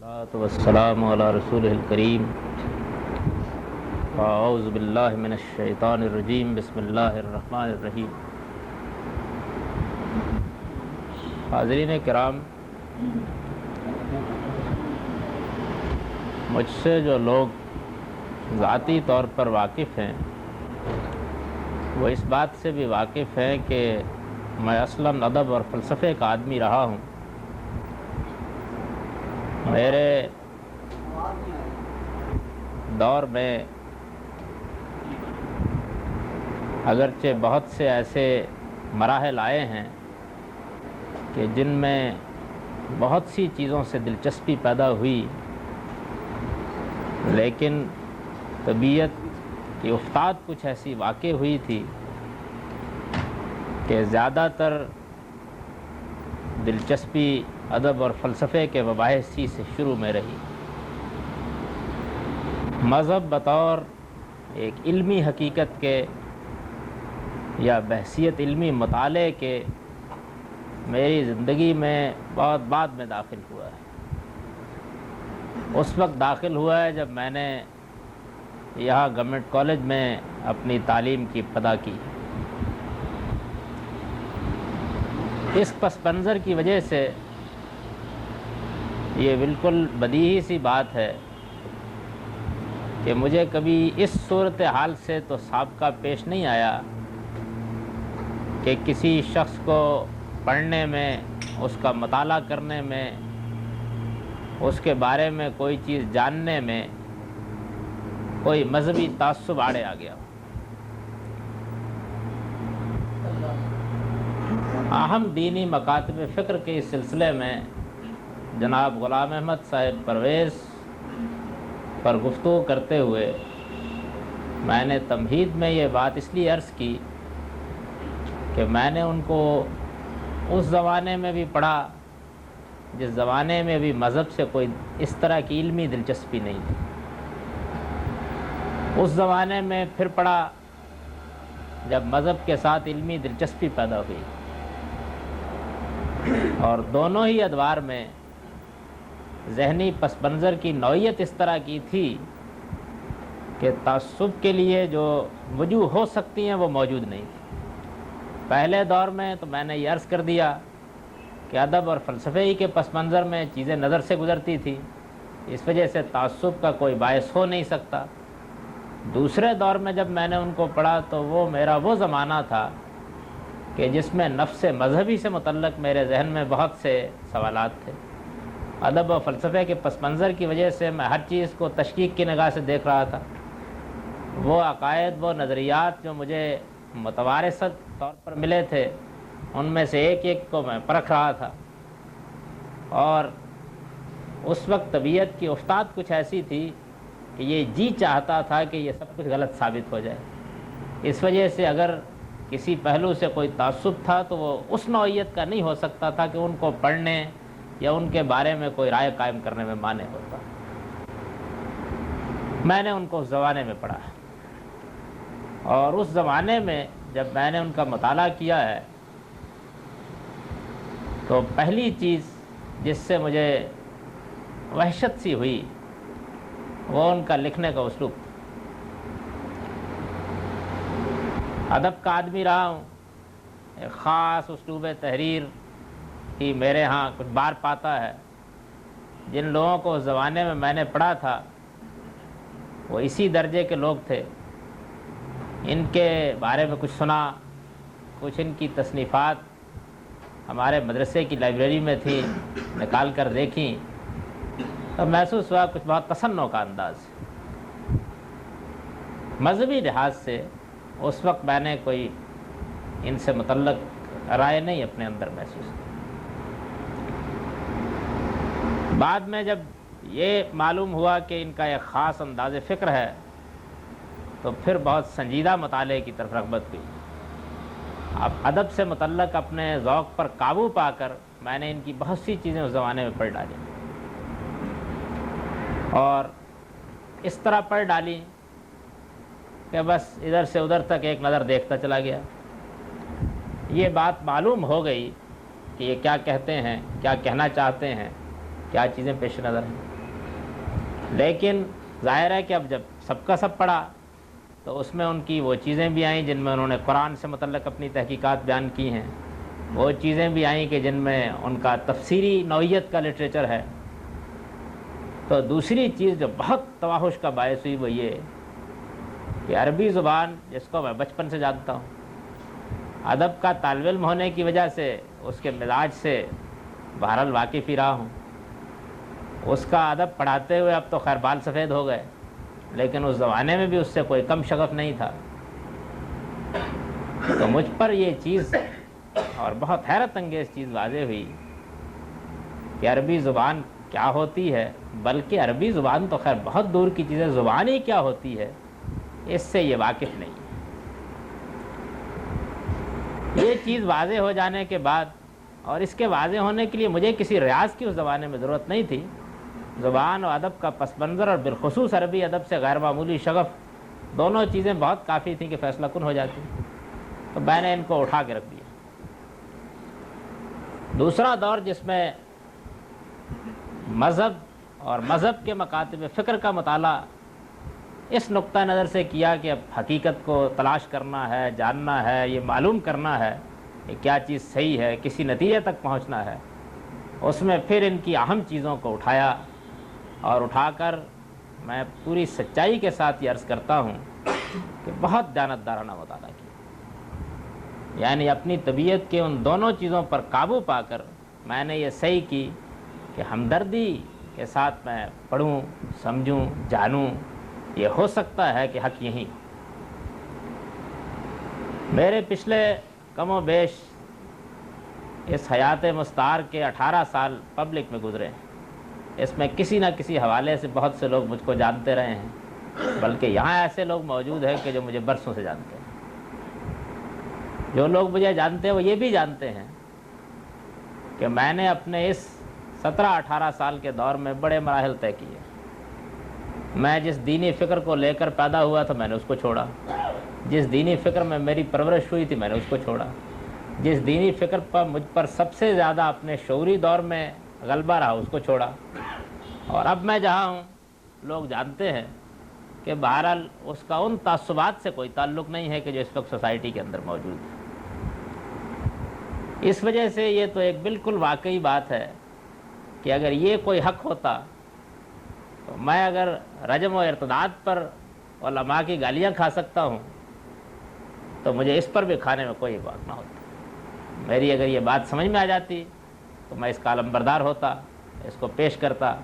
والسلام علی رسولہ الکریم اعوذ باللہ من الشیطان الرجیم بسم اللہ الرحمن الرحیم۔ حاضرین کرام، مجھ سے جو لوگ ذاتی طور پر واقف ہیں وہ اس بات سے بھی واقف ہیں کہ میں اصلاً ادب اور فلسفے کا آدمی رہا ہوں۔ میرے دور میں اگرچہ بہت سے ایسے مراحل آئے ہیں کہ جن میں بہت سی چیزوں سے دلچسپی پیدا ہوئی، لیکن طبیعت کی افتاد کچھ ایسی واقع ہوئی تھی کہ زیادہ تر دلچسپی ادب اور فلسفے کے مباحث ہی سے شروع میں رہی۔ مذہب بطور ایک علمی حقیقت کے یا بحیثیت علمی مطالعے کے میری زندگی میں بہت بعد میں داخل ہوا ہے۔ اس وقت داخل ہوا ہے جب میں نے یہاں گورنمنٹ کالج میں اپنی تعلیم کی ابتدا کی۔ اس پس منظر کی وجہ سے یہ بالکل بدیہی سی بات ہے کہ مجھے کبھی اس صورتحال سے تو سابقہ پیش نہیں آیا کہ کسی شخص کو پڑھنے میں، اس کا مطالعہ کرنے میں، اس کے بارے میں کوئی چیز جاننے میں کوئی مذہبی تعصب آڑے آ گیا۔ اہم دینی مکاتب فکر کے اس سلسلے میں جناب غلام احمد صاحب پرویز پر گفتگو کرتے ہوئے میں نے تمہید میں یہ بات اس لیے عرض کی کہ میں نے ان کو اس زمانے میں بھی پڑھا جس زمانے میں بھی مذہب سے کوئی اس طرح کی علمی دلچسپی نہیں تھی، اس زمانے میں پھر پڑھا جب مذہب کے ساتھ علمی دلچسپی پیدا ہوئی، اور دونوں ہی ادوار میں ذہنی پس منظر کی نوعیت اس طرح کی تھی کہ تعصب کے لیے جو وجوہ ہو سکتی ہیں وہ موجود نہیں تھی۔ پہلے دور میں تو میں نے یہ عرض کر دیا کہ ادب اور فلسفے ہی کے پس منظر میں چیزیں نظر سے گزرتی تھی، اس وجہ سے تعصب کا کوئی باعث ہو نہیں سکتا۔ دوسرے دور میں جب میں نے ان کو پڑھا تو وہ میرا وہ زمانہ تھا کہ جس میں نفس مذہبی سے متعلق میرے ذہن میں بہت سے سوالات تھے۔ ادب و فلسفے کے پس منظر کی وجہ سے میں ہر چیز کو تشکیک کی نگاہ سے دیکھ رہا تھا۔ وہ عقائد، وہ نظریات جو مجھے متوارثت طور پر ملے تھے ان میں سے ایک ایک کو میں پرکھ رہا تھا، اور اس وقت طبیعت کی افتاد کچھ ایسی تھی کہ یہ جی چاہتا تھا کہ یہ سب کچھ غلط ثابت ہو جائے۔ اس وجہ سے اگر کسی پہلو سے کوئی تعصب تھا تو وہ اس نوعیت کا نہیں ہو سکتا تھا کہ ان کو پڑھنے یا ان کے بارے میں کوئی رائے قائم کرنے میں مانع ہوتا۔ میں نے ان کو اس زمانے میں پڑھا، اور اس زمانے میں جب میں نے ان کا مطالعہ کیا ہے تو پہلی چیز جس سے مجھے وحشت سی ہوئی وہ ان کا لکھنے کا اسلوب۔ ادب کا آدمی رہا ہوں، ایک خاص اسلوب تحریر ہی میرے ہاں کچھ بار پاتا ہے۔ جن لوگوں کو اس زمانے میں نے پڑھا تھا وہ اسی درجے کے لوگ تھے۔ ان کے بارے میں کچھ سنا، کچھ ان کی تصنیفات ہمارے مدرسے کی لائبریری میں تھی، نکال کر دیکھیں تو محسوس ہوا کچھ بہت تسنع کا انداز۔ مذہبی لحاظ سے اس وقت میں نے کوئی ان سے متعلق رائے نہیں اپنے اندر محسوس کی۔ بعد میں جب یہ معلوم ہوا کہ ان کا ایک خاص انداز فکر ہے تو پھر بہت سنجیدہ مطالعے کی طرف رغبت ہوئی۔ اب ادب سے متعلق اپنے ذوق پر قابو پا کر میں نے ان کی بہت سی چیزیں اس زمانے میں پڑھ ڈالی، اور اس طرح پڑھ ڈالی کہ بس ادھر سے ادھر تک ایک نظر دیکھتا چلا گیا۔ یہ بات معلوم ہو گئی کہ یہ کیا کہتے ہیں، کیا کہنا چاہتے ہیں، کیا چیزیں پیش نظر ہیں۔ لیکن ظاہر ہے کہ اب جب سب کا سب پڑھا تو اس میں ان کی وہ چیزیں بھی آئیں جن میں انہوں نے قرآن سے متعلق اپنی تحقیقات بیان کی ہیں، وہ چیزیں بھی آئیں کہ جن میں ان کا تفسیری نوعیت کا لٹریچر ہے۔ تو دوسری چیز جو بہت تواہش کا باعث ہوئی وہ یہ کہ عربی زبان جس کو میں بچپن سے جانتا ہوں، ادب کا طالب علم ہونے کی وجہ سے اس کے مزاج سے بہرحال واقف ہی رہا ہوں، اس کا ادب پڑھاتے ہوئے اب تو خیر بال سفید ہو گئے، لیکن اس زمانے میں بھی اس سے کوئی کم شغف نہیں تھا۔ تو مجھ پر یہ چیز اور بہت حیرت انگیز چیز واضح ہوئی کہ عربی زبان کیا ہوتی ہے، بلکہ عربی زبان تو خیر بہت دور کی چیز ہے، زبان ہی کیا ہوتی ہے اس سے یہ واقف نہیں۔ یہ چیز واضح ہو جانے کے بعد اور اس کے واضح ہونے کے لیے مجھے کسی ریاض کی اس زمانے میں ضرورت نہیں تھی، زبان و ادب کا پس منظر اور بالخصوص عربی ادب سے غیر معمولی شغف، دونوں چیزیں بہت کافی تھیں کہ فیصلہ کن ہو جاتی، تو میں نے ان کو اٹھا کے رکھ دیا۔ دوسرا دور جس میں مذہب اور مذہب کے مکاتب فکر کا مطالعہ اس نقطہ نظر سے کیا کہ اب حقیقت کو تلاش کرنا ہے، جاننا ہے، یہ معلوم کرنا ہے کہ کیا چیز صحیح ہے، کسی نتیجے تک پہنچنا ہے، اس میں پھر ان کی اہم چیزوں کو اٹھایا اور اٹھا کر میں پوری سچائی کے ساتھ یہ عرض کرتا ہوں کہ بہت دیانتدارانہ مطالعہ کیا، یعنی اپنی طبیعت کے ان دونوں چیزوں پر قابو پا کر میں نے یہ صحیح کی کہ ہمدردی کے ساتھ میں پڑھوں، سمجھوں، جانوں، یہ ہو سکتا ہے کہ حق یہی۔ میرے پچھلے کم و بیش اس حیات مستعار کے 18 سال پبلک میں گزرے ہیں، اس میں کسی نہ کسی حوالے سے بہت سے لوگ مجھ کو جانتے رہے ہیں، بلکہ یہاں ایسے لوگ موجود ہیں کہ جو مجھے برسوں سے جانتے ہیں۔ جو لوگ مجھے جانتے ہیں وہ یہ بھی جانتے ہیں کہ میں نے اپنے اس 17-18 سال کے دور میں بڑے مراحل طے کیے۔ میں جس دینی فکر کو لے کر پیدا ہوا تھا میں نے اس کو چھوڑا، جس دینی فکر میں میری پرورش ہوئی تھی میں نے اس کو چھوڑا، جس دینی فکر پر مجھ پر سب سے زیادہ اپنے شعوری دور میں غلبہ رہا اس کو چھوڑا، اور اب میں جہاں ہوں لوگ جانتے ہیں کہ بہرحال اس کا ان تعصبات سے کوئی تعلق نہیں ہے کہ جو اس وقت سوسائٹی کے اندر موجود ہے۔ اس وجہ سے یہ تو ایک بالکل واقعی بات ہے کہ اگر یہ کوئی حق ہوتا تو میں اگر رجم و ارتداد پر علماء کی گالیاں کھا سکتا ہوں تو مجھے اس پر بھی کھانے میں کوئی بات نہ ہوتی۔ میری اگر یہ بات سمجھ میں آ جاتی تو میں اس کا علمبردار ہوتا، اس کو پیش کرتا،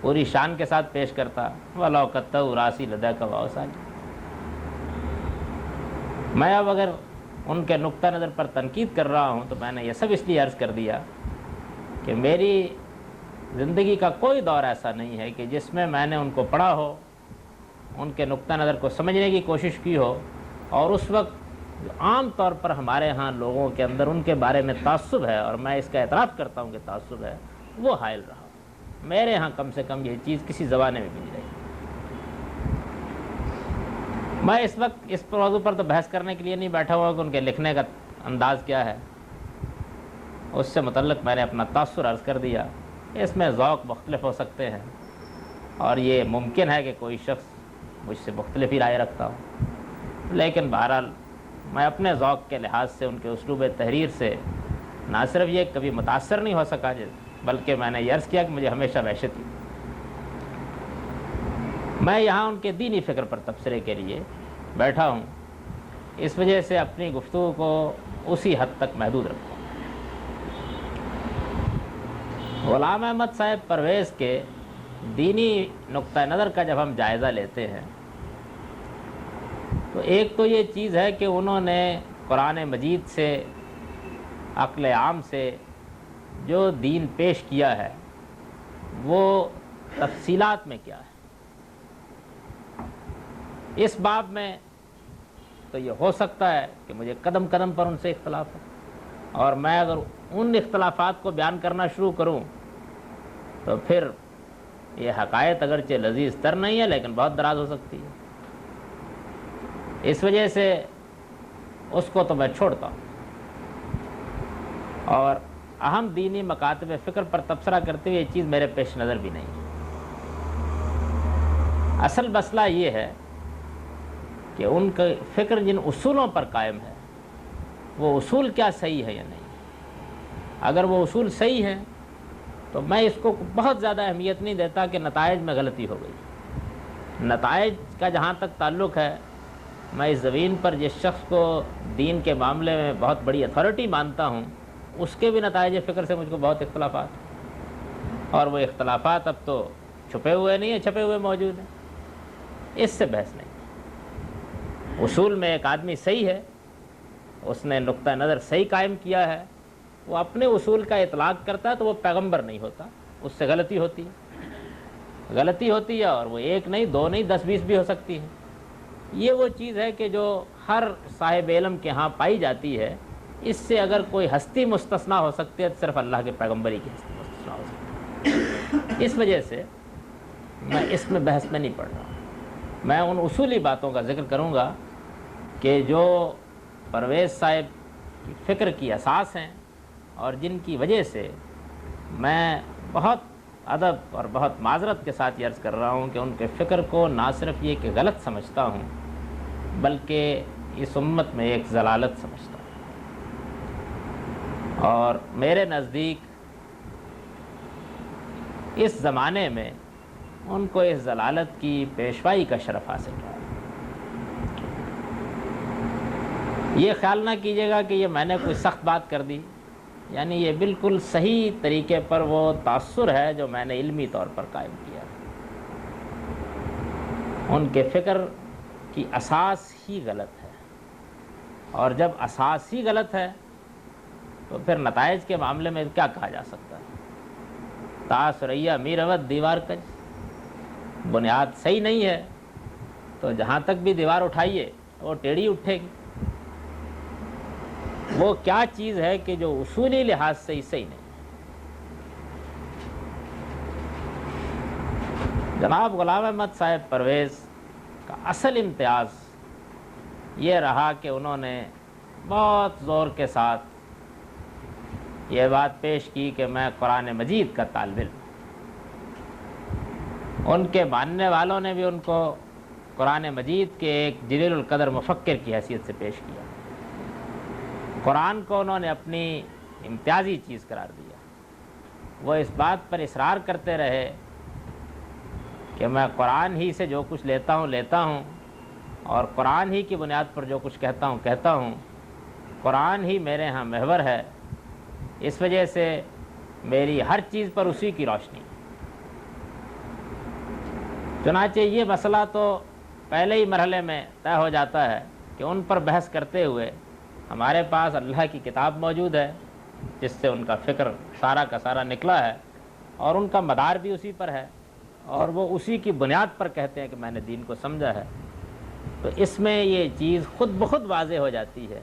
پوری شان کے ساتھ پیش کرتا۔ وَلَوْ قَطَّعُوا رَأْسِي لَدَيْكَ وَأَوْسَاجِ۔ میں اب اگر ان کے نقطہ نظر پر تنقید کر رہا ہوں تو میں نے یہ سب اس لیے عرض کر دیا کہ میری زندگی کا کوئی دور ایسا نہیں ہے کہ جس میں میں نے ان کو پڑھا ہو، ان کے نقطہ نظر کو سمجھنے کی کوشش کی ہو، اور اس وقت عام طور پر ہمارے ہاں لوگوں کے اندر ان کے بارے میں تعصب ہے، اور میں اس کا اعتراف کرتا ہوں کہ تعصب ہے، وہ حائل رہا۔ میرے ہاں کم سے کم یہ چیز کسی زمانے میں بھی نہیں رہی۔ میں اس وقت اس موضوع پر تو بحث کرنے کے لیے نہیں بیٹھا ہوا کہ ان کے لکھنے کا انداز کیا ہے، اس سے متعلق میں نے اپنا تاثر عرض کر دیا۔ اس میں ذوق مختلف ہو سکتے ہیں، اور یہ ممکن ہے کہ کوئی شخص مجھ سے مختلف ہی رائے رکھتا ہو، لیکن بہرحال میں اپنے ذوق کے لحاظ سے ان کے اسلوب تحریر سے نہ صرف یہ کبھی متاثر نہیں ہو سکا بلکہ میں نے یہ عرض کیا کہ مجھے ہمیشہ وحشت تھی۔ میں یہاں ان کے دینی فکر پر تبصرے کے لیے بیٹھا ہوں، اس وجہ سے اپنی گفتگو کو اسی حد تک محدود رکھوں۔ غلام احمد صاحب پرویز کے دینی نقطہ نظر کا جب ہم جائزہ لیتے ہیں تو ایک تو یہ چیز ہے کہ انہوں نے قرآن مجید سے، عقل عام سے جو دین پیش کیا ہے وہ تفصیلات میں کیا ہے۔ اس باب میں تو یہ ہو سکتا ہے کہ مجھے قدم قدم پر ان سے اختلاف ہے، اور میں اگر ان اختلافات کو بیان کرنا شروع کروں تو پھر یہ حقائق اگرچہ لذیذ تر نہیں ہے لیکن بہت دراز ہو سکتی ہے۔ اس وجہ سے اس کو تو میں چھوڑتا ہوں، اور اہم دینی مکاتب فکر پر تبصرہ کرتے ہوئے یہ چیز میرے پیش نظر بھی نہیں ہے۔ اصل مسئلہ یہ ہے کہ ان کا فکر جن اصولوں پر قائم ہے وہ اصول کیا صحیح ہے یا نہیں. اگر وہ اصول صحیح ہیں تو میں اس کو بہت زیادہ اہمیت نہیں دیتا کہ نتائج میں غلطی ہو گئی. نتائج کا جہاں تک تعلق ہے، میں اس زمین پر جس شخص کو دین کے معاملے میں بہت بڑی اتھارٹی مانتا ہوں اس کے بھی نتائج فکر سے مجھ کو بہت اختلافات ہیں، اور وہ اختلافات اب تو چھپے ہوئے نہیں ہیں، چھپے ہوئے موجود ہیں. اس سے بحث نہیں. اصول میں ایک آدمی صحیح ہے، اس نے نقطہ نظر صحیح قائم کیا ہے، وہ اپنے اصول کا اطلاق کرتا ہے تو وہ پیغمبر نہیں ہوتا، اس سے غلطی ہوتی ہے اور وہ ایک نہیں، دو نہیں، 10 20 بھی ہو سکتی ہے. یہ وہ چیز ہے کہ جو ہر صاحب علم کے ہاں پائی جاتی ہے. اس سے اگر کوئی ہستی مستثنا ہو سکتی ہے تو صرف اللہ کے پیغمبری کی ہستی مستثنا ہو سکتی ہے. اس وجہ سے میں اس میں بحث میں نہیں پڑھ رہا ہوں. میں ان اصولی باتوں کا ذکر کروں گا کہ جو پرویز صاحب کی فکر کی اساس ہیں اور جن کی وجہ سے میں بہت ادب اور بہت معذرت کے ساتھ یہ عرض کر رہا ہوں کہ ان کے فکر کو نہ صرف یہ کہ غلط سمجھتا ہوں بلکہ اس امت میں ایک ضلالت سمجھتا ہوں. اور میرے نزدیک اس زمانے میں ان کو اس ضلالت کی پیشوائی کا شرف حاصل ہے. یہ خیال نہ کیجیے گا کہ یہ میں نے کوئی سخت بات کر دی، یعنی یہ بالکل صحیح طریقے پر وہ تاثر ہے جو میں نے علمی طور پر قائم کیا. ان کے فکر کی اساس ہی غلط ہے، اور جب اساس ہی غلط ہے تو پھر نتائج کے معاملے میں کیا کہا جا سکتا ہے؟ تا سریا میرود دیوار کج. بنیاد صحیح نہیں ہے تو جہاں تک بھی دیوار اٹھائیے وہ ٹیڑھی اٹھے گی. وہ کیا چیز ہے کہ جو اصولی لحاظ سے ہی صحیح نہیں. جناب غلام احمد صاحب پرویز کا اصل امتیاز یہ رہا کہ انہوں نے بہت زور کے ساتھ یہ بات پیش کی کہ میں قرآن مجید کا طالب علم. ان کے ماننے والوں نے بھی ان کو قرآن مجید کے ایک جلیل القدر مفکر کی حیثیت سے پیش کیا. قرآن کو انہوں نے اپنی امتیازی چیز قرار دیا. وہ اس بات پر اصرار کرتے رہے کہ میں قرآن ہی سے جو کچھ لیتا ہوں اور قرآن ہی کی بنیاد پر جو کچھ کہتا ہوں. قرآن ہی میرے ہاں محور ہے، اس وجہ سے میری ہر چیز پر اسی کی روشنی. چنانچہ یہ مسئلہ تو پہلے ہی مرحلے میں طے ہو جاتا ہے کہ ان پر بحث کرتے ہوئے ہمارے پاس اللہ کی کتاب موجود ہے جس سے ان کا فکر سارا کا سارا نکلا ہے، اور ان کا مدار بھی اسی پر ہے، اور وہ اسی کی بنیاد پر کہتے ہیں کہ میں نے دین کو سمجھا ہے. تو اس میں یہ چیز خود بخود واضح ہو جاتی ہے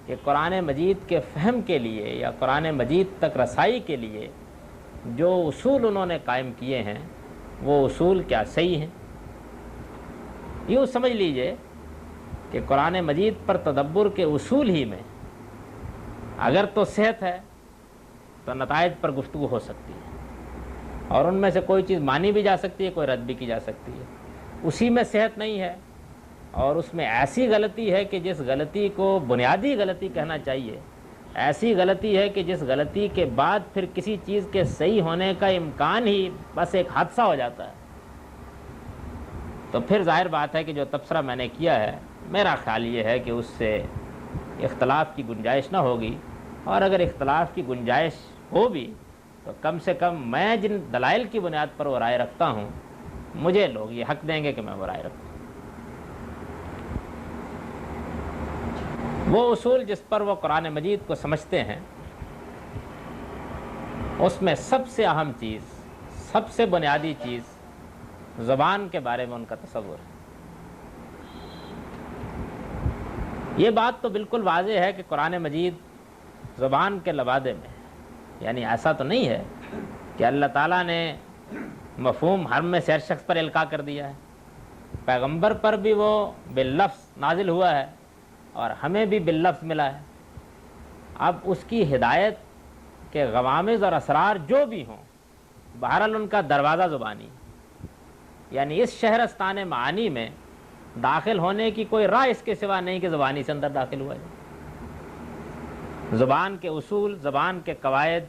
کہ قرآن مجید کے فہم کے لیے یا قرآن مجید تک رسائی کے لیے جو اصول انہوں نے قائم کیے ہیں وہ اصول کیا صحیح ہیں. یوں سمجھ لیجئے کہ قرآن مجید پر تدبر کے اصول ہی میں اگر تو صحت ہے تو نتائج پر گفتگو ہو سکتی ہے، اور ان میں سے کوئی چیز مانی بھی جا سکتی ہے، کوئی رد بھی کی جا سکتی ہے. اسی میں صحت نہیں ہے اور اس میں ایسی غلطی ہے کہ جس غلطی کو بنیادی غلطی کہنا چاہیے، ایسی غلطی ہے کہ جس غلطی کے بعد پھر کسی چیز کے صحیح ہونے کا امکان ہی بس ایک حادثہ ہو جاتا ہے. تو پھر ظاہر بات ہے کہ جو تبصرہ میں نے کیا ہے میرا خیال یہ ہے کہ اس سے اختلاف کی گنجائش نہ ہوگی، اور اگر اختلاف کی گنجائش ہو بھی تو کم سے کم میں جن دلائل کی بنیاد پر وہ رائے رکھتا ہوں مجھے لوگ یہ حق دیں گے کہ میں وہ رائے رکھوں. وہ اصول جس پر وہ قرآن مجید کو سمجھتے ہیں اس میں سب سے اہم چیز، سب سے بنیادی چیز زبان کے بارے میں ان کا تصور ہے. یہ بات تو بالکل واضح ہے کہ قرآن مجید زبان کے لبادے میں، یعنی ایسا تو نہیں ہے کہ اللہ تعالیٰ نے مفہوم حرم میں سے ہر شخص پر القاء کر دیا ہے. پیغمبر پر بھی وہ باللفظ نازل ہوا ہے اور ہمیں بھی باللفظ ملا ہے. اب اس کی ہدایت کے غوامض اور اسرار جو بھی ہوں، بہرحال ان کا دروازہ زبانی. یعنی اس شہرستان معانی میں داخل ہونے کی کوئی راہ اس کے سوا نہیں کہ زبانی سے اندر داخل ہوا جائے. زبان کے اصول، زبان کے قواعد،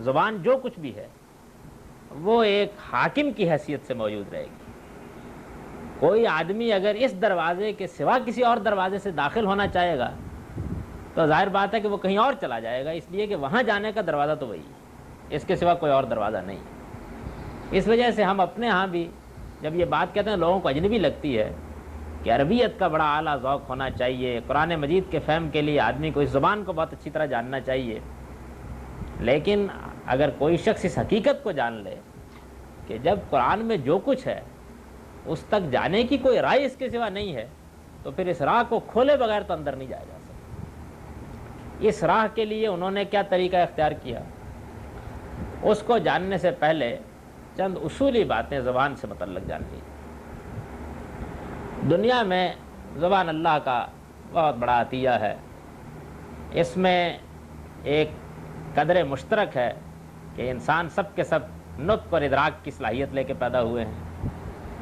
زبان جو کچھ بھی ہے وہ ایک حاکم کی حیثیت سے موجود رہے گی. کوئی آدمی اگر اس دروازے کے سوا کسی اور دروازے سے داخل ہونا چاہے گا تو ظاہر بات ہے کہ وہ کہیں اور چلا جائے گا، اس لیے کہ وہاں جانے کا دروازہ تو وہی ہے، اس کے سوا کوئی اور دروازہ نہیں. اس وجہ سے ہم اپنے ہاں بھی جب یہ بات کہتے ہیں لوگوں کو اجنبی لگتی ہے کہ عربیت کا بڑا اعلیٰ ذوق ہونا چاہیے، قرآن مجید کے فہم کے لیے آدمی کو اس زبان کو بہت اچھی طرح جاننا چاہیے. لیکن اگر کوئی شخص اس حقیقت کو جان لے کہ جب قرآن میں جو کچھ ہے اس تک جانے کی کوئی رائے اس کے سوا نہیں ہے تو پھر اس راہ کو کھولے بغیر تو اندر نہیں جایا جا سکتا. اس راہ کے لیے انہوں نے کیا طریقہ اختیار کیا، اس کو جاننے سے پہلے چند اصولی باتیں زبان سے متعلق جان لی. دنیا میں زبان اللہ کا بہت بڑا عطیہ ہے. اس میں ایک قدر مشترک ہے کہ انسان سب کے سب نطق اور ادراک کی صلاحیت لے کے پیدا ہوئے ہیں.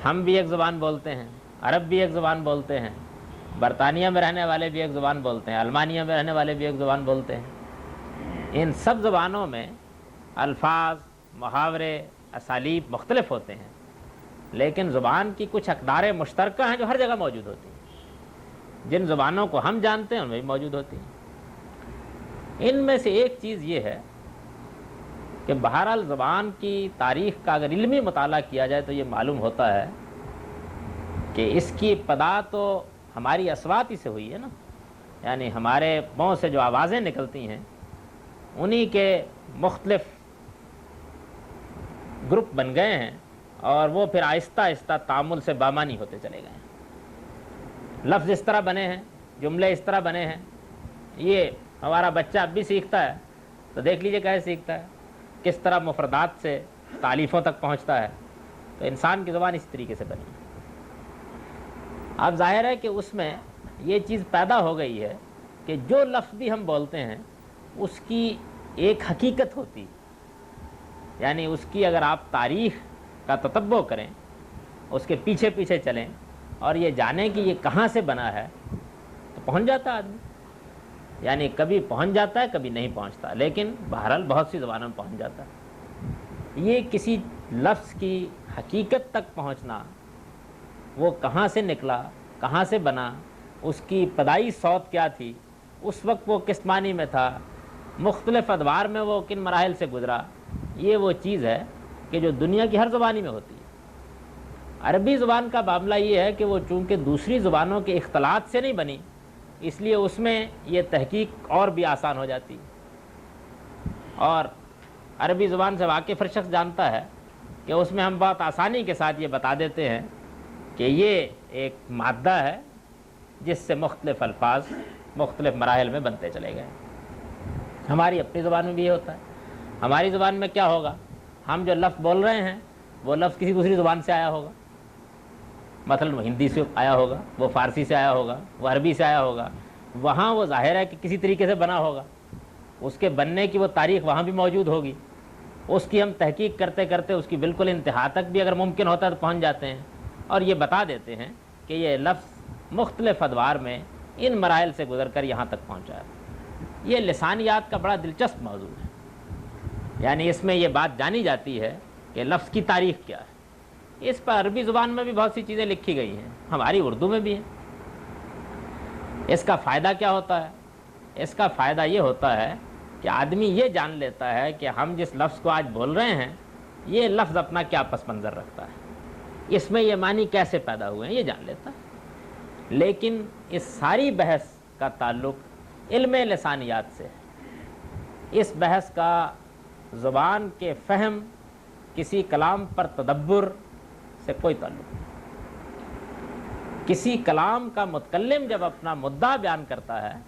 ہم بھی ایک زبان بولتے ہیں، عرب بھی ایک زبان بولتے ہیں، برطانیہ میں رہنے والے بھی ایک زبان بولتے ہیں، المانیہ میں رہنے والے بھی ایک زبان بولتے ہیں. ان سب زبانوں میں الفاظ، محاورے، اسالیب مختلف ہوتے ہیں، لیکن زبان کی کچھ اقدار مشترکہ ہیں جو ہر جگہ موجود ہوتی ہیں. جن زبانوں کو ہم جانتے ہیں ان میں بھی موجود ہوتی ہیں. ان میں سے ایک چیز یہ ہے کہ بہرحال زبان کی تاریخ کا اگر علمی مطالعہ کیا جائے تو یہ معلوم ہوتا ہے کہ اس کی ابتدا تو ہماری اصوات ہی سے ہوئی ہے نا. یعنی ہمارے منہ سے جو آوازیں نکلتی ہیں انہی کے مختلف گروپ بن گئے ہیں اور وہ پھر آہستہ آہستہ تعامل سے بامانی ہوتے چلے گئے ہیں. لفظ اس طرح بنے ہیں، جملے اس طرح بنے ہیں. یہ ہمارا بچہ اب بھی سیکھتا ہے تو دیکھ لیجئے کیسے سیکھتا ہے، کس طرح مفردات سے تالیفوں تک پہنچتا ہے. تو انسان کی زبان اسی طریقے سے بنی ہے. اب ظاہر ہے کہ اس میں یہ چیز پیدا ہو گئی ہے کہ جو لفظ بھی ہم بولتے ہیں اس کی ایک حقیقت ہوتی، یعنی اس کی اگر آپ تاریخ کا تتبع کریں، اس کے پیچھے پیچھے چلیں اور یہ جانیں کہ یہ کہاں سے بنا ہے تو پہنچ جاتا آدمی. یعنی کبھی پہنچ جاتا ہے کبھی نہیں پہنچتا، لیکن بہرحال بہت سی زبانوں میں پہنچ جاتا ہے. یہ کسی لفظ کی حقیقت تک پہنچنا، وہ کہاں سے نکلا، کہاں سے بنا، اس کی ابتدائی صوت کیا تھی، اس وقت وہ کس معنی میں تھا، مختلف ادوار میں وہ کن مراحل سے گزرا، یہ وہ چیز ہے کہ جو دنیا کی ہر زبانی میں ہوتی ہے. عربی زبان کا معاملہ یہ ہے کہ وہ چونکہ دوسری زبانوں کے اختلاط سے نہیں بنی، اس لیے اس میں یہ تحقیق اور بھی آسان ہو جاتی. اور عربی زبان سے واقف ہر شخص جانتا ہے کہ اس میں ہم بہت آسانی کے ساتھ یہ بتا دیتے ہیں کہ یہ ایک مادہ ہے جس سے مختلف الفاظ مختلف مراحل میں بنتے چلے گئے. ہماری اپنی زبان میں بھی یہ ہوتا ہے. ہماری زبان میں کیا ہوگا، ہم جو لفظ بول رہے ہیں وہ لفظ کسی دوسری زبان سے آیا ہوگا. مثلا وہ ہندی سے آیا ہوگا، وہ فارسی سے آیا ہوگا، وہ عربی سے آیا ہوگا. وہاں وہ ظاہر ہے کہ کسی طریقے سے بنا ہوگا، اس کے بننے کی وہ تاریخ وہاں بھی موجود ہوگی. اس کی ہم تحقیق کرتے کرتے اس کی بالکل انتہا تک بھی اگر ممکن ہوتا ہے تو پہنچ جاتے ہیں اور یہ بتا دیتے ہیں کہ یہ لفظ مختلف ادوار میں ان مراحل سے گزر کر یہاں تک پہنچا ہے. یہ لسانیات کا بڑا دلچسپ موضوع ہے. یعنی اس میں یہ بات جانی جاتی ہے کہ لفظ کی تاریخ کیا ہے. اس پر عربی زبان میں بھی بہت سی چیزیں لکھی گئی ہیں، ہماری اردو میں بھی ہیں. اس کا فائدہ کیا ہوتا ہے؟ اس کا فائدہ یہ ہوتا ہے کہ آدمی یہ جان لیتا ہے کہ ہم جس لفظ کو آج بول رہے ہیں یہ لفظ اپنا کیا پس منظر رکھتا ہے، اس میں یہ معنی کیسے پیدا ہوئے ہیں، یہ جان لیتا ہے. لیکن اس ساری بحث کا تعلق علم لسانیات سے ہے. اس بحث کا زبان کے فہم، کسی کلام پر تدبر سے کوئی تعلق نہیں. کسی کلام کا متکلم جب اپنا مدعا بیان کرتا ہے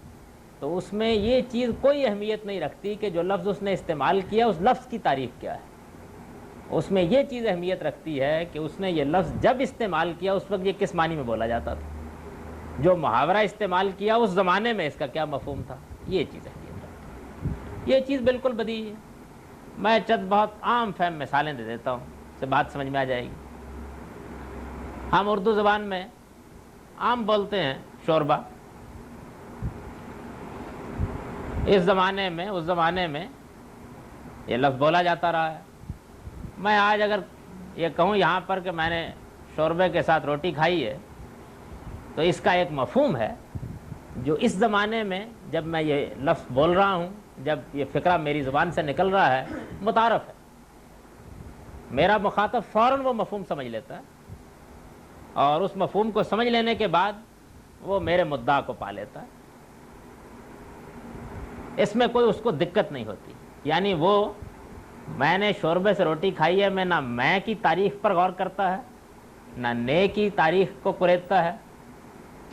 تو اس میں یہ چیز کوئی اہمیت نہیں رکھتی کہ جو لفظ اس نے استعمال کیا اس لفظ کی تاریخ کیا ہے. اس میں یہ چیز اہمیت رکھتی ہے کہ اس نے یہ لفظ جب استعمال کیا اس وقت یہ کس معنی میں بولا جاتا تھا، جو محاورہ استعمال کیا اس زمانے میں اس کا کیا مفہوم تھا. یہ چیز اہمیت رکھتی ہے. یہ چیز بالکل بدیہی ہے. میں چند بہت عام فہم مثالیں دے دیتا ہوں، سے بات سمجھ میں آ جائے گی. ہم اردو زبان میں عام بولتے ہیں شوربہ، اس زمانے میں اس زمانے میں یہ لفظ بولا جاتا رہا ہے۔ میں آج اگر یہ کہوں یہاں پر کہ میں نے شوربے کے ساتھ روٹی کھائی ہے، تو اس کا ایک مفہوم ہے جو اس زمانے میں جب میں یہ لفظ بول رہا ہوں، جب یہ فقرہ میری زبان سے نکل رہا ہے، متعارف ہے۔ میرا مخاطب فوراً وہ مفہوم سمجھ لیتا ہے، اور اس مفہوم کو سمجھ لینے کے بعد وہ میرے مدعا کو پا لیتا ہے۔ اس میں کوئی اس کو دقت نہیں ہوتی، یعنی وہ میں نے شوربے سے روٹی کھائی ہے میں نہ میں کی تاریخ پر غور کرتا ہے، نہ نے کی تاریخ کو کریدتا ہے،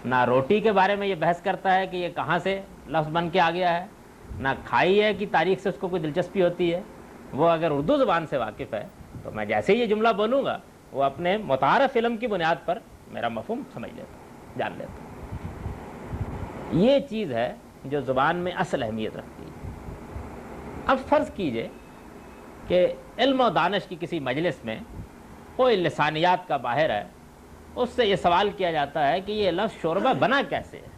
نہ روٹی کے بارے میں یہ بحث کرتا ہے کہ یہ کہاں سے لفظ بن کے آ گیا ہے، نہ کھائی ہے کی تاریخ سے اس کو کوئی دلچسپی ہوتی ہے۔ وہ اگر اردو زبان سے واقف ہے تو میں جیسے ہی یہ جملہ بولوں گا وہ اپنے متعارف علم کی بنیاد پر میرا مفہوم سمجھ لیتا، جان لیتا۔ یہ چیز ہے جو زبان میں اصل اہمیت رکھتی ہے۔ اب فرض کیجئے کہ علم و دانش کی کسی مجلس میں کوئی لسانیات کا باہر ہے، اس سے یہ سوال کیا جاتا ہے کہ یہ لفظ شوربہ بنا کیسے ہے،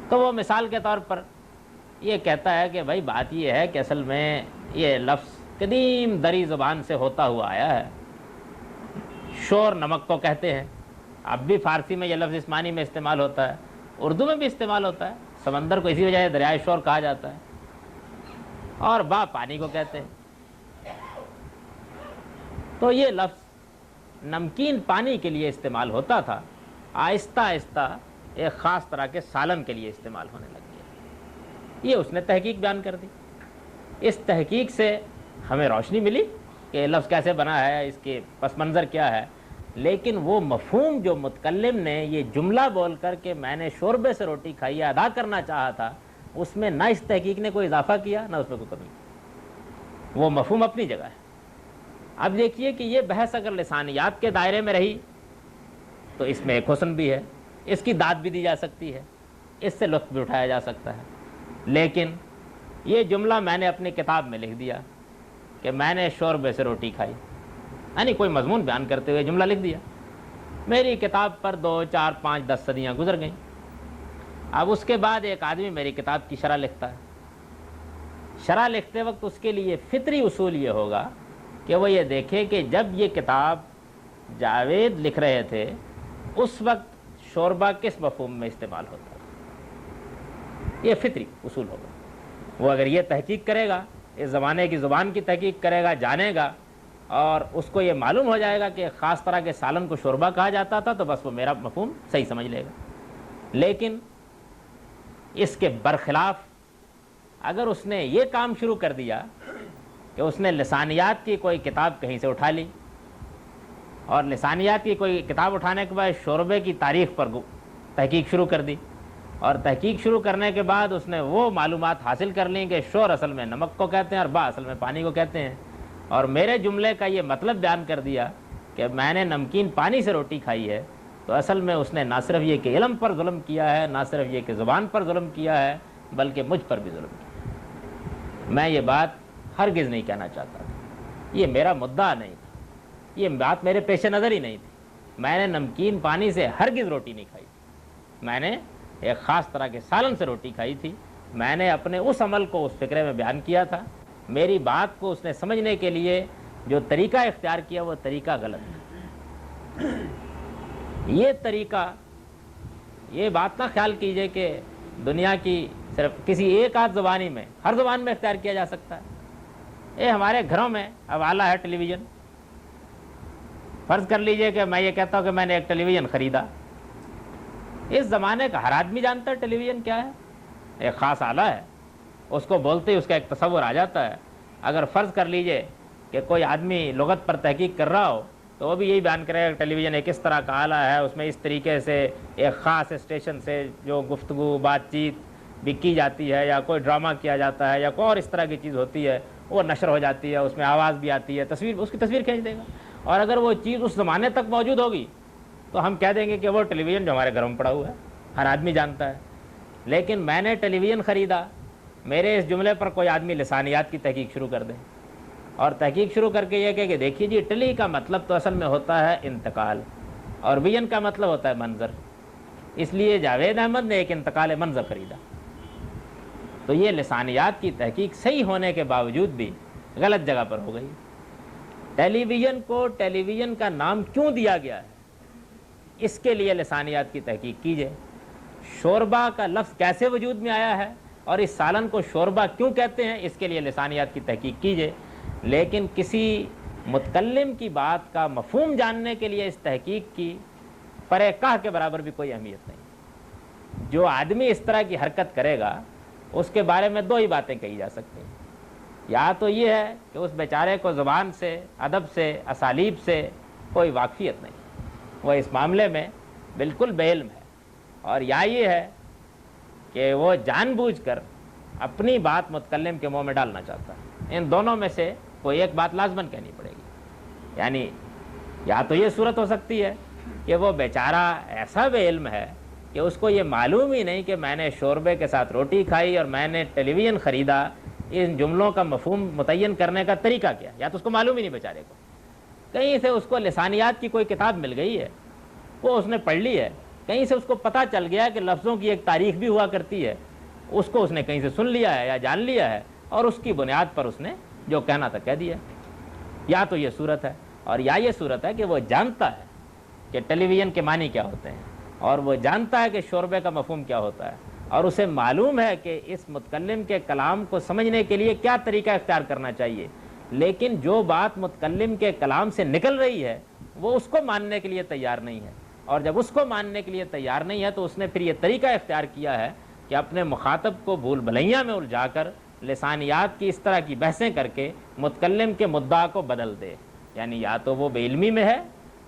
تو وہ مثال کے طور پر یہ کہتا ہے کہ بھائی بات یہ ہے کہ اصل میں یہ لفظ قدیم دری زبان سے ہوتا ہوا آیا ہے، شور نمک کو کہتے ہیں۔ اب بھی فارسی میں یہ لفظ اس معنی میں استعمال ہوتا ہے، اردو میں بھی استعمال ہوتا ہے۔ سمندر کو اسی وجہ سے دریائے شور کہا جاتا ہے، اور با پانی کو کہتے ہیں۔ تو یہ لفظ نمکین پانی کے لیے استعمال ہوتا تھا، آہستہ آہستہ ایک خاص طرح کے سالن کے لیے استعمال ہونے لگ گیا۔ یہ اس نے تحقیق بیان کر دی۔ اس تحقیق سے ہمیں روشنی ملی کہ یہ لفظ کیسے بنا ہے، اس کے پس منظر کیا ہے، لیکن وہ مفہوم جو متکلم نے یہ جملہ بول کر کے میں نے شوربے سے روٹی کھائی ہے ادا کرنا چاہا تھا، اس میں نہ اس تحقیق نے کوئی اضافہ کیا نہ اس میں کوئی کمی کی۔ وہ مفہوم اپنی جگہ ہے۔ اب دیکھیے کہ یہ بحث اگر لسانیات کے دائرے میں رہی تو اس میں ایک حسن بھی ہے، اس کی داد بھی دی جا سکتی ہے، اس سے لطف بھی اٹھایا جا سکتا ہے۔ لیکن یہ جملہ میں نے اپنی کتاب میں لکھ دیا کہ میں نے شوربے سے روٹی کھائی، یعنی کوئی مضمون بیان کرتے ہوئے جملہ لکھ دیا۔ میری کتاب پر 2 4 5 10 صدیاں گزر گئیں۔ اب اس کے بعد ایک آدمی میری کتاب کی شرح لکھتا ہے۔ شرح لکھتے وقت اس کے لیے فطری اصول یہ ہوگا کہ وہ یہ دیکھے کہ جب یہ کتاب جاوید لکھ رہے تھے اس وقت شوربہ کس مفہوم میں استعمال ہوتا ہے۔ یہ فطری اصول ہوگا۔ وہ اگر یہ تحقیق کرے گا، اس زمانے کی زبان کی تحقیق کرے گا، جانے گا، اور اس کو یہ معلوم ہو جائے گا کہ خاص طرح کے سالن کو شوربہ کہا جاتا تھا، تو بس وہ میرا مفہوم صحیح سمجھ لے گا۔ لیکن اس کے برخلاف اگر اس نے یہ کام شروع کر دیا کہ اس نے لسانیات کی کوئی کتاب کہیں سے اٹھا لی، اور لسانیات کی کوئی کتاب اٹھانے کے بعد شوربے کی تاریخ پر تحقیق شروع کر دی، اور تحقیق شروع کرنے کے بعد اس نے وہ معلومات حاصل کر لیں کہ شور اصل میں نمک کو کہتے ہیں اور با اصل میں پانی کو کہتے ہیں، اور میرے جملے کا یہ مطلب بیان کر دیا کہ میں نے نمکین پانی سے روٹی کھائی ہے، تو اصل میں اس نے نہ صرف یہ کہ علم پر ظلم کیا ہے، نہ صرف یہ کہ زبان پر ظلم کیا ہے، بلکہ مجھ پر بھی ظلم کیا۔ میں یہ بات ہرگز نہیں کہنا چاہتا تھا، یہ میرا مدعا نہیں تھا، یہ بات میرے پیش نظر ہی نہیں تھی۔ میں نے نمکین پانی سے ہرگز روٹی نہیں کھائی، میں نے ایک خاص طرح کے سالن سے روٹی کھائی تھی۔ میں نے اپنے اس عمل کو اس فقرے میں بیان کیا تھا۔ میری بات کو اس نے سمجھنے کے لیے جو طریقہ اختیار کیا وہ طریقہ غلط ہے۔ یہ طریقہ، یہ بات نہ خیال کیجئے کہ دنیا کی صرف کسی ایک آدھ زبانی میں، ہر زبان میں اختیار کیا جا سکتا ہے۔ یہ ہمارے گھروں میں اب آلہ ہے ٹیلی ویژن۔ فرض کر لیجئے کہ میں یہ کہتا ہوں کہ میں نے ایک ٹیلی ویژن خریدا۔ اس زمانے کا ہر آدمی جانتا ہے ٹیلی ویژن کیا ہے، ایک خاص آلہ ہے، اس کو بولتے ہی اس کا ایک تصور آ جاتا ہے۔ اگر فرض کر لیجئے کہ کوئی آدمی لغت پر تحقیق کر رہا ہو تو وہ بھی یہی بیان کرے گا کہ ٹیلی ویژن ایک اس طرح کا آلہ ہے، اس میں اس طریقے سے ایک خاص اسٹیشن سے جو گفتگو بات چیت بھی کی جاتی ہے، یا کوئی ڈرامہ کیا جاتا ہے، یا کوئی اور اس طرح کی چیز ہوتی ہے، وہ نشر ہو جاتی ہے، اس میں آواز بھی آتی ہے، تصویر، اس کی تصویر کھینچ دے گا۔ اور اگر وہ چیز اس زمانے تک موجود ہوگی تو ہم کہہ دیں گے کہ وہ ٹیلی ویژن جو ہمارے گھروں میں پڑا ہوا ہے، ہر آدمی جانتا ہے۔ لیکن میں نے ٹیلی ویژن خریدا، میرے اس جملے پر کوئی آدمی لسانیات کی تحقیق شروع کر دے، اور تحقیق شروع کر کے یہ کہ دیکھیے جی ٹلی کا مطلب تو اصل میں ہوتا ہے انتقال، اور ویژن کا مطلب ہوتا ہے منظر، اس لیے جاوید احمد نے ایک انتقال منظر خریدا۔ تو یہ لسانیات کی تحقیق صحیح ہونے کے باوجود بھی غلط جگہ پر ہو گئی۔ ٹیلی ویژن کو ٹیلی ویژن کا نام کیوں دیا گیا ہے، اس کے لیے لسانیات کی تحقیق کیجئے۔ شوربہ کا لفظ کیسے وجود میں آیا ہے اور اس سالن کو شوربہ کیوں کہتے ہیں، اس کے لیے لسانیات کی تحقیق کیجئے۔ لیکن کسی متکلم کی بات کا مفہوم جاننے کے لیے اس تحقیق کی پرے کاہ کے برابر بھی کوئی اہمیت نہیں۔ جو آدمی اس طرح کی حرکت کرے گا اس کے بارے میں دو ہی باتیں کہی جا سکتی ہیں، یا تو یہ ہے کہ اس بیچارے کو زبان سے، ادب سے، اسالیب سے کوئی واقفیت نہیں، وہ اس معاملے میں بالکل بے علم ہے، اور یا یہ ہے کہ وہ جان بوجھ کر اپنی بات متکلم کے منہ میں ڈالنا چاہتا ہے۔ ان دونوں میں سے کوئی ایک بات لازماً کہنی پڑے گی، یعنی یا تو یہ صورت ہو سکتی ہے کہ وہ بیچارہ ایسا بے علم ہے کہ اس کو یہ معلوم ہی نہیں کہ میں نے شوربے کے ساتھ روٹی کھائی اور میں نے ٹیلی ویژن خریدا، ان جملوں کا مفہوم متعین کرنے کا طریقہ کیا، یا تو اس کو معلوم ہی نہیں بیچارے کو، کہیں سے اس کو لسانیات کی کوئی کتاب مل گئی ہے، وہ اس نے پڑھ لی ہے، کہیں سے اس کو پتہ چل گیا کہ لفظوں کی ایک تاریخ بھی ہوا کرتی ہے، اس کو اس نے کہیں سے سن لیا ہے یا جان لیا ہے، اور اس کی بنیاد پر اس نے جو کہنا تھا کہہ دیا۔ یا تو یہ صورت ہے، اور یا یہ صورت ہے کہ وہ جانتا ہے کہ ٹیلی ویژن کے معنی کیا ہوتے ہیں، اور وہ جانتا ہے کہ شوربے کا مفہوم کیا ہوتا ہے، اور اسے معلوم ہے کہ اس متکلم کے کلام کو سمجھنے کے لیے کیا طریقہ اختیار کرنا چاہیے، لیکن جو بات متکلم کے کلام سے نکل رہی ہے وہ اس کو ماننے کے لیے تیار نہیں ہے، اور جب اس کو ماننے کے لیے تیار نہیں ہے تو اس نے پھر یہ طریقہ اختیار کیا ہے کہ اپنے مخاطب کو بھول بھلیاں میں الجھا کر لسانیات کی اس طرح کی بحثیں کر کے متکلم کے مدعا کو بدل دے، یعنی یا تو وہ بے علمی میں ہے،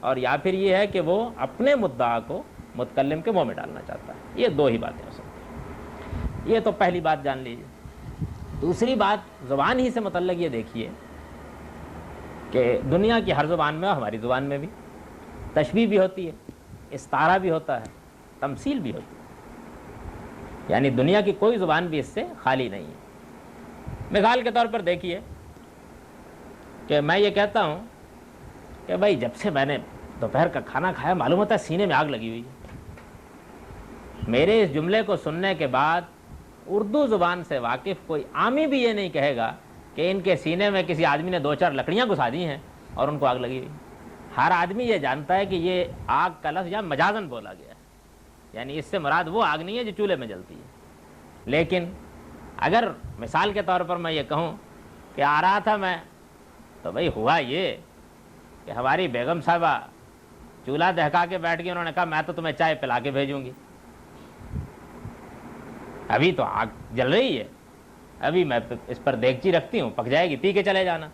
اور یا پھر یہ ہے کہ وہ اپنے مدعا کو متکلم کے منہ میں ڈالنا چاہتا ہے۔ یہ دو ہی باتیں ہو سکتی ہیں۔ یہ تو پہلی بات جان لیجیے۔ دوسری بات زبان ہی سے متعلق یہ دیکھیے کہ دنیا کی ہر زبان میں اور ہماری زبان میں بھی تشبیہ بھی ہوتی ہے، استعارہ بھی ہوتا ہے، تمثیل بھی ہوتی ہے، یعنی دنیا کی کوئی زبان بھی اس سے خالی نہیں ہے۔ مثال کے طور پر دیکھیے کہ میں یہ کہتا ہوں کہ بھائی جب سے میں نے دوپہر کا کھانا کھایا معلوم ہوتا ہے سینے میں آگ لگی ہوئی ہے۔ میرے اس جملے کو سننے کے بعد اردو زبان سے واقف کوئی عامی بھی یہ نہیں کہے گا کہ ان کے سینے میں کسی آدمی نے 2-4 لکڑیاں گھسا دی ہیں اور ان کو آگ لگی ہوئی۔ ہر آدمی یہ جانتا ہے کہ یہ آگ کا لفظ یا مجازن بولا گیا ہے، یعنی اس سے مراد وہ آگ نہیں ہے جو چولہے میں جلتی ہے۔ لیکن اگر مثال کے طور پر میں یہ کہوں کہ آ رہا تھا میں، تو بھئی ہوا یہ کہ ہماری بیگم صاحبہ چولہا دہکا کے بیٹھ گئی، انہوں نے کہا میں تو تمہیں چائے پلا کے بھیجوں گی، ابھی تو آگ جل رہی ہے، ابھی میں اس پر دیگچی رکھتی ہوں، پک جائے گی، پی کے چلے جانا۔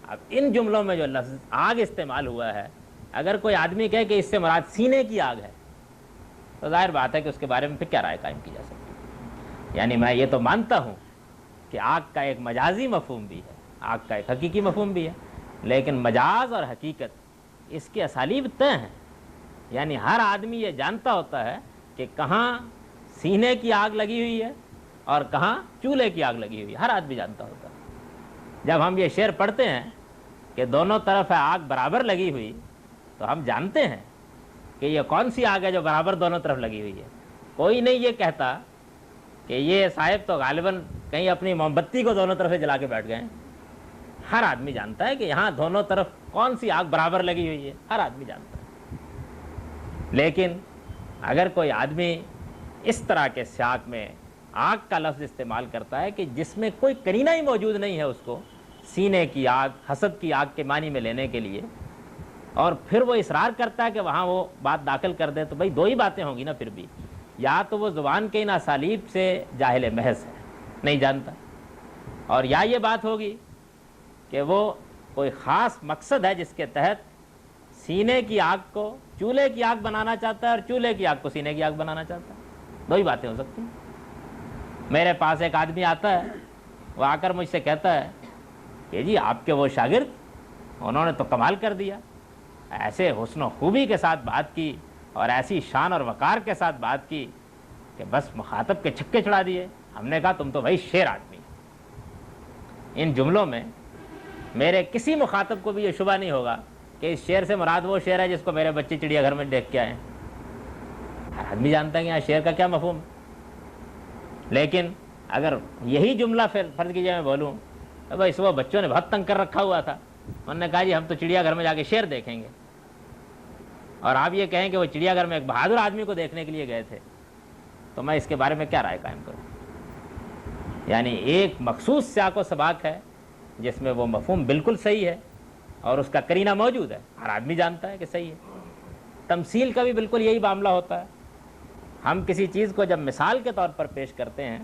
اب ان جملوں میں جو لفظ آگ استعمال ہوا ہے، اگر کوئی آدمی کہے کہ اس سے مراد سینے کی آگ ہے تو ظاہر بات ہے کہ اس کے بارے میں پھر کیا رائے قائم کی جا سکتی ہے۔ یعنی میں یہ تو مانتا ہوں کہ آگ کا ایک مجازی مفہوم بھی ہے، آگ کا ایک حقیقی مفہوم بھی ہے، لیکن مجاز اور حقیقت اس کے اسالیب طے ہیں، یعنی ہر آدمی یہ جانتا ہوتا ہے کہ کہاں سینے کی آگ لگی ہوئی ہے اور کہاں چولہے کی آگ لگی ہوئی ہے، ہر آدمی جانتا ہوتا ہے۔ جب ہم یہ شعر پڑھتے ہیں کہ دونوں طرف ہے آگ برابر لگی ہوئی، تو ہم جانتے ہیں کہ یہ کون سی آگ ہے جو برابر دونوں طرف لگی ہوئی ہے۔ کوئی نہیں یہ کہتا کہ یہ صاحب تو غالباً کہیں اپنی موم بتی کو دونوں طرف سے جلا کے بیٹھ گئے ہیں۔ ہر آدمی جانتا ہے کہ یہاں دونوں طرف کون سی آگ برابر لگی ہوئی ہے، ہر آدمی جانتا ہے۔ لیکن اگر کوئی آدمی اس طرح کے سیاق میں آگ کا لفظ استعمال کرتا ہے کہ جس میں کوئی قرینہ ہی موجود نہیں ہے اس کو سینے کی آگ، حسد کی آگ کے معنی میں لینے کے لیے، اور پھر وہ اصرار کرتا ہے کہ وہاں وہ بات داخل کر دے، تو بھائی دو ہی باتیں ہوں گی نا پھر بھی، یا تو وہ زبان کے ان اسالیب سے جاہل محض ہے، نہیں جانتا، اور یا یہ بات ہوگی کہ وہ کوئی خاص مقصد ہے جس کے تحت سینے کی آگ کو چولہے کی آگ بنانا چاہتا ہے اور چولہے کی آگ کو سینے کی آگ بنانا چاہتا ہے۔ دو ہی باتیں ہو سکتی ہیں۔ میرے پاس ایک آدمی آتا ہے، وہ آ کر مجھ سے کہتا ہے کہ جی آپ کے وہ شاگرد انہوں نے تو کمال کر دیا، ایسے حسن و خوبی کے ساتھ بات کی اور ایسی شان اور وقار کے ساتھ بات کی کہ بس مخاطب کے چھکے چھڑا دیے۔ ہم نے کہا تم تو بھائی شیر آدمی۔ ان جملوں میں میرے کسی مخاطب کو بھی یہ شبہ نہیں ہوگا کہ اس شعر سے مراد وہ شعر ہے جس کو میرے بچے چڑیا گھر میں دیکھ کے آئے ہیں۔ ہر آدمی جانتا ہے کہ یہاں شعر کا کیا مفہوم ہے۔ لیکن اگر یہی جملہ فرض کیجیے میں بولوں بھائی صبح بچوں نے بہت تنگ کر رکھا ہوا تھا، انہوں نے کہا جی ہم تو چڑیا گھر میں جا کے شعر دیکھیں گے، اور آپ یہ کہیں کہ وہ چڑیا گھر میں ایک بہادر آدمی کو دیکھنے کے لیے گئے تھے، تو میں اس کے بارے میں کیا رائے قائم کروں؟ یعنی ایک مخصوص سیاق و سباق ہے جس میں وہ مفہوم بالکل صحیح ہے اور اس کا قرینہ موجود ہے، ہر آدمی جانتا ہے کہ صحیح ہے۔ تمثیل کا بھی بالکل یہی معاملہ ہوتا ہے۔ ہم کسی چیز کو جب مثال کے طور پر پیش کرتے ہیں